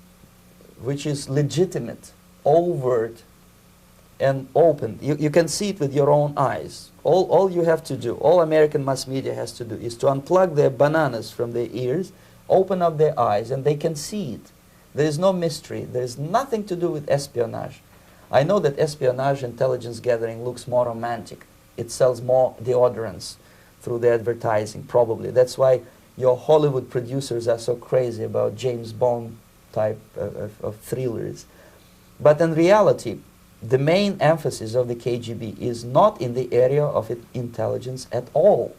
which is legitimate, overt, and open. You can see it with your own eyes. All you have to do, all American mass media has to do, is to unplug their bananas from their ears, open up their eyes, and they can see it. There is no mystery. There is nothing to do with espionage. I know that espionage intelligence gathering looks more romantic. It sells more deodorants through the advertising, probably. That's why your Hollywood producers are so crazy about James Bond type of thrillers. But in reality, the main emphasis of the KGB is not in the area of intelligence at all.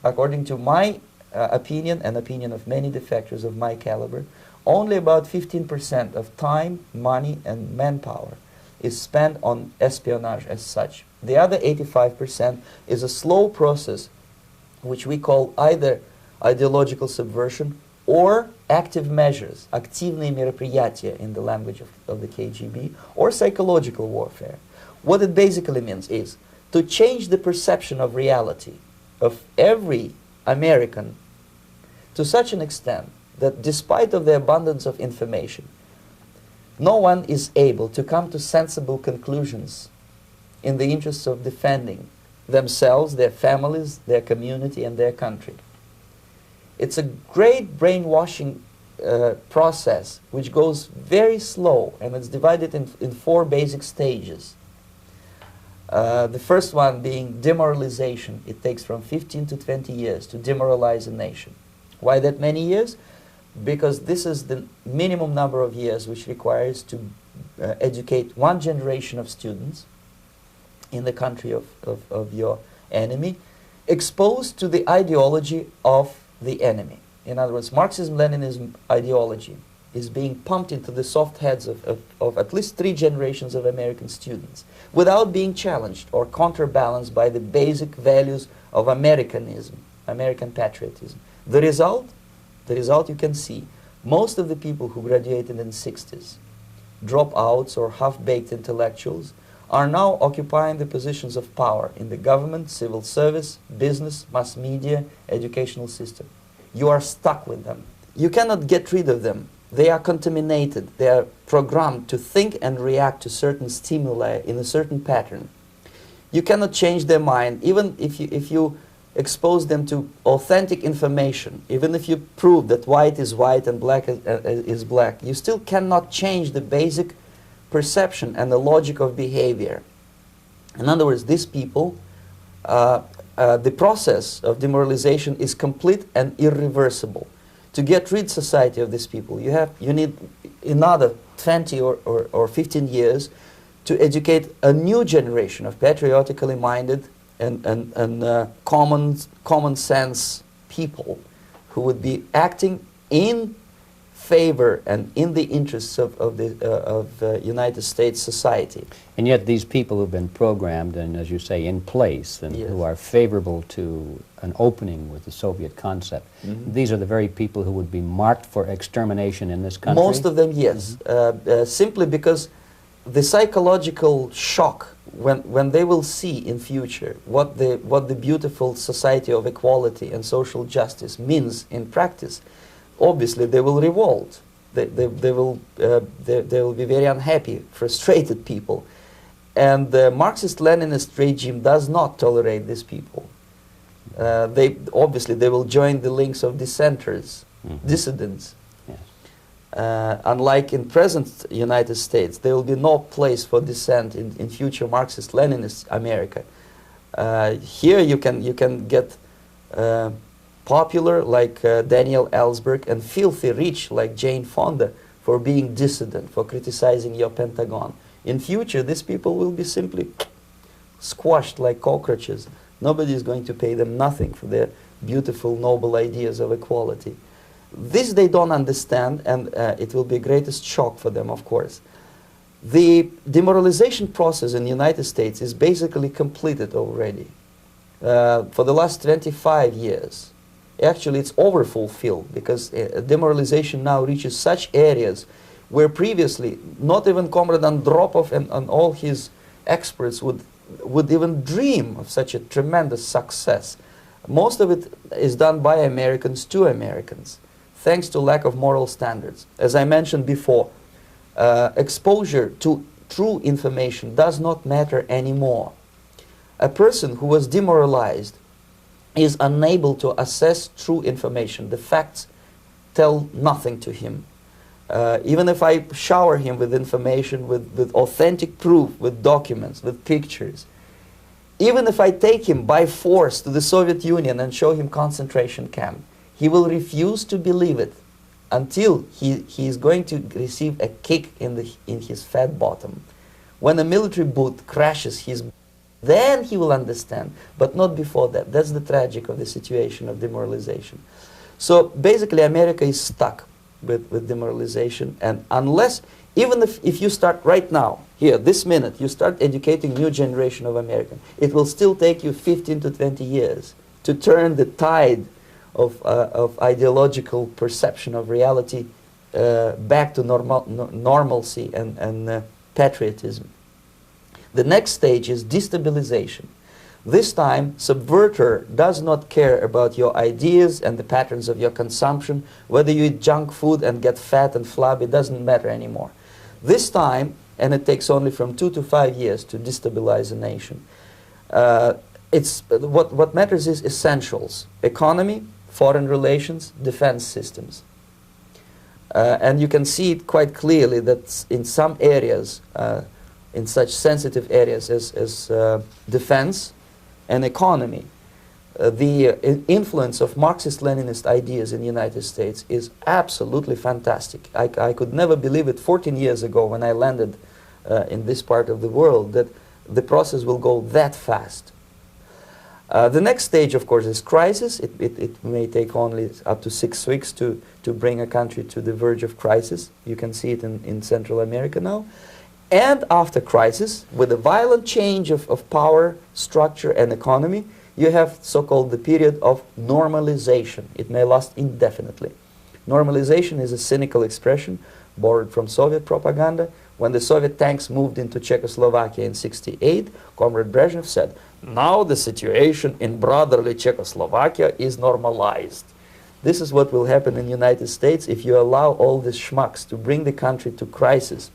According to my opinion and opinion of many defectors of my caliber, only about 15% of time, money, and manpower is spent on espionage as such. The other 85% is a slow process which we call either ideological subversion or active measures, активные мероприятия in the language of the KGB, or psychological warfare. What it basically means is to change the perception of reality of every American to such an extent that despite of the abundance of information, no one is able to come to sensible conclusions in the interests of defending themselves, their families, their community, and their country. It's a great brainwashing process which goes very slow, and it's divided in 4 basic stages. The first one being demoralization. It takes from 15 to 20 years to demoralize a nation. Why that many years? Because this is the minimum number of years which requires to educate one generation of students in the country of your enemy, exposed to the ideology of the enemy. In other words, Marxism-Leninism ideology is being pumped into the soft heads of at least 3 generations of American students without being challenged or counterbalanced by the basic values of Americanism, American patriotism. The result you can see. Most of the people who graduated in the 60s, dropouts or half-baked intellectuals, are now occupying the positions of power in the government, civil service, business, mass media, educational system. You are stuck with them. You cannot get rid of them. They are contaminated. They are programmed to think and react to certain stimuli in a certain pattern. You cannot change their mind, even if you expose them to authentic information, even if you prove that white is white and black is black, you still cannot change the basic perception and the logic of behavior. In other words, these people, the process of demoralization is complete and irreversible. To get rid society of these people, you need another 20 or 15 years to educate a new generation of patriotically minded and common sense people who would be acting in favor and in the interests of United States society. And yet these people who've been programmed and, as you say, in place and Yes. who are favorable to an opening with the Soviet concept, these are the very people who would be marked for extermination in this country? Most of them, yes. Simply because the psychological shock when they will see in future what the beautiful society of equality and social justice means in practice, obviously they will revolt. They will be very unhappy, frustrated people. And the Marxist-Leninist regime does not tolerate these people. Obviously they will join the links of dissenters, dissidents. Unlike in present United States, there will be no place for dissent in future Marxist-Leninist America. Here you can get popular like Daniel Ellsberg and filthy rich like Jane Fonda for being dissident, for criticizing your Pentagon. In future, these people will be simply squashed like cockroaches. Nobody is going to pay them nothing for their beautiful, noble ideas of equality. This they don't understand, and it will be greatest shock for them, of course. The demoralization process in the United States is basically completed already. For the last 25 years. Actually, it's overfulfilled because demoralization now reaches such areas where previously not even Comrade Andropov and all his experts would even dream of such a tremendous success. Most of it is done by Americans to Americans, thanks to lack of moral standards. As I mentioned before, exposure to true information does not matter anymore. A person who was demoralized is unable to assess true information. The facts tell nothing to him. Even if I shower him with information, with authentic proof, with documents, with pictures, even if I take him by force to the Soviet Union and show him concentration camp, he will refuse to believe it until he is going to receive a kick in his fat bottom. When a military boot crashes then he will understand, but not before that. That's the tragic of the situation of demoralization. So basically America is stuck with demoralization, and unless, even if you start right now, here, this minute, you start educating new generation of Americans, it will still take you 15 to 20 years to turn the tide of ideological perception of reality back to normalcy and patriotism. The next stage is destabilization. This time, subverter does not care about your ideas and the patterns of your consumption. Whether you eat junk food and get fat and flabby, doesn't matter anymore. This time, and it takes only from 2 to 5 years to destabilize a nation, what matters is essentials: economy, foreign relations, defense systems. And you can see it quite clearly that in some areas, in such sensitive areas as defense and economy, the influence of Marxist-Leninist ideas in the United States is absolutely fantastic. I could never believe it 14 years ago when I landed in this part of the world that the process will go that fast. The next stage, of course, is crisis. It may take only up to 6 weeks to bring a country to the verge of crisis. You can see it in Central America now. And after crisis, with a violent change of power, structure, and economy, you have so-called the period of normalization. It may last indefinitely. Normalization is a cynical expression borrowed from Soviet propaganda. When the Soviet tanks moved into Czechoslovakia in '68, Comrade Brezhnev said, "Now the situation in brotherly Czechoslovakia is normalized." This is what will happen in the United States if you allow all these schmucks to bring the country to crisis,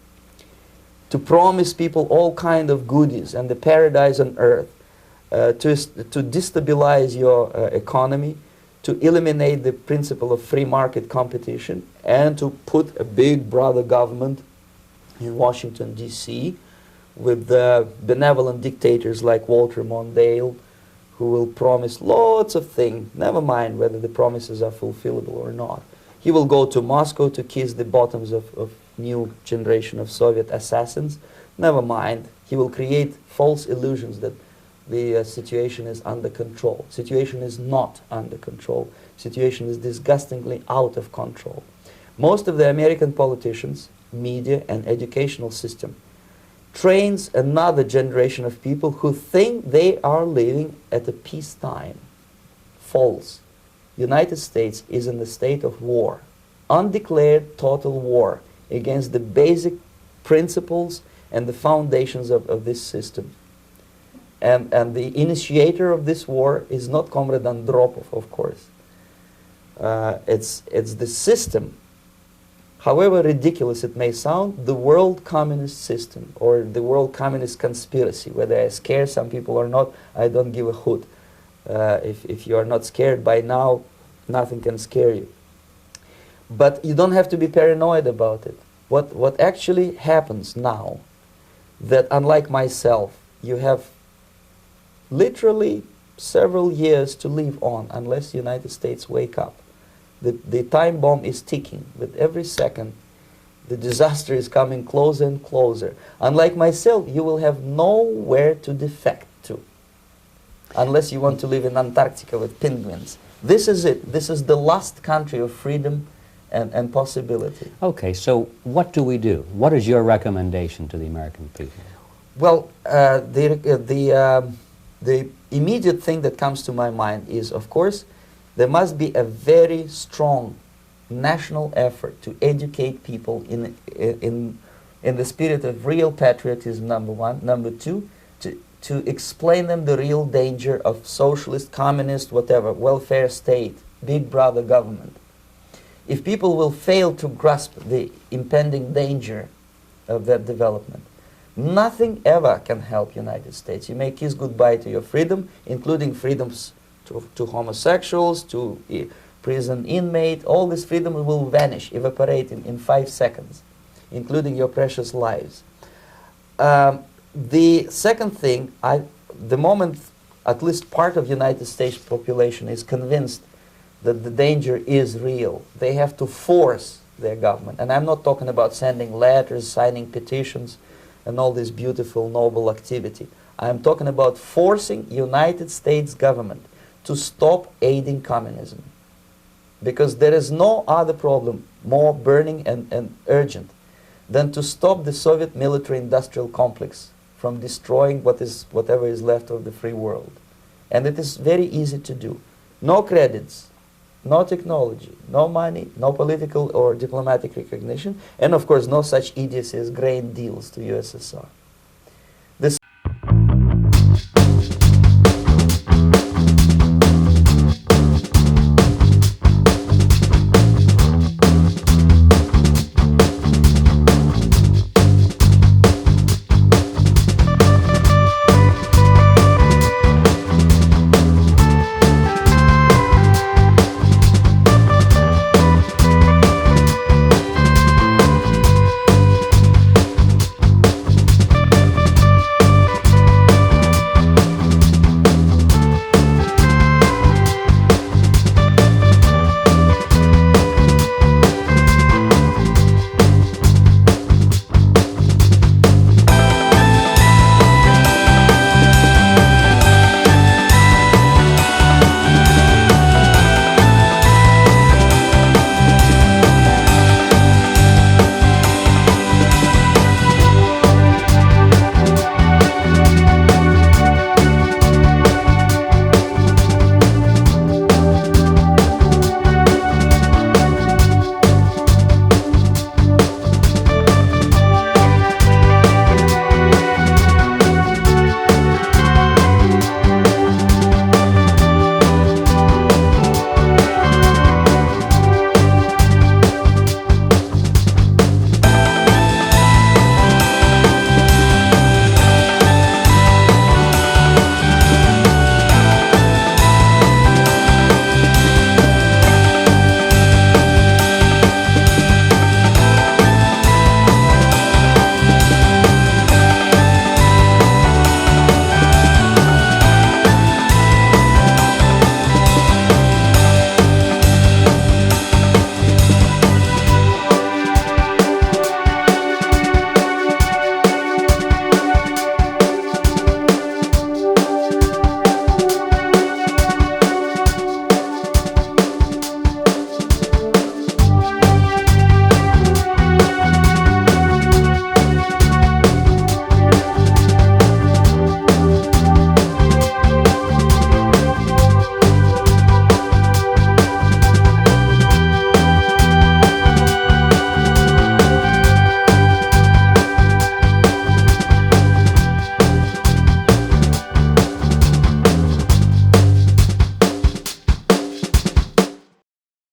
to promise people all kind of goodies and the paradise on earth, to destabilize your economy, to eliminate the principle of free market competition, and to put a big brother government in Washington, D.C., with benevolent dictators like Walter Mondale, who will promise lots of things, never mind whether the promises are fulfillable or not. He will go to Moscow to kiss the bottoms of new generation of Soviet assassins, never mind. He will create false illusions that the situation is under control. Situation is not under control. Situation is disgustingly out of control. Most of the American politicians, media, and educational system trains another generation of people who think they are living at a peacetime. False. United States is in the state of war, undeclared total war against the basic principles and the foundations of this system. And the initiator of this war is not Comrade Andropov, of course. It's the system. However ridiculous it may sound, the world communist system or the world communist conspiracy, whether I scare some people or not, I don't give a hoot. If you are not scared by now, nothing can scare you. But you don't have to be paranoid about it. What actually happens now, that unlike myself, you have literally several years to live on unless the United States wake up. The time bomb is ticking. With every second, the disaster is coming closer and closer. Unlike myself, you will have nowhere to defect to, unless you want to live in Antarctica with penguins. This is it. This is the last country of freedom and possibility. Okay, so what do we do? What is your recommendation to the American people? Well, the immediate thing that comes to my mind is, of course, there must be a very strong national effort to educate people in the spirit of real patriotism, number one. Number two, to explain them the real danger of socialist, communist, whatever, welfare state, big brother government. If people will fail to grasp the impending danger of that development, nothing ever can help United States. You may kiss goodbye to your freedom, including freedoms to homosexuals, to prison inmate. All this freedom will vanish, evaporate in 5 seconds, including your precious lives. The second thing, the moment at least part of United States population is convinced that the danger is real, they have to force their government. And I'm not talking about sending letters, signing petitions, and all this beautiful, noble activity. I'm talking about forcing United States government to stop aiding communism. Because there is no other problem more burning and urgent than to stop the Soviet military-industrial complex from destroying whatever is left of the free world. And it is very easy to do. No credits, no technology, no money, no political or diplomatic recognition, and of course no such idiocy as grain deals to USSR.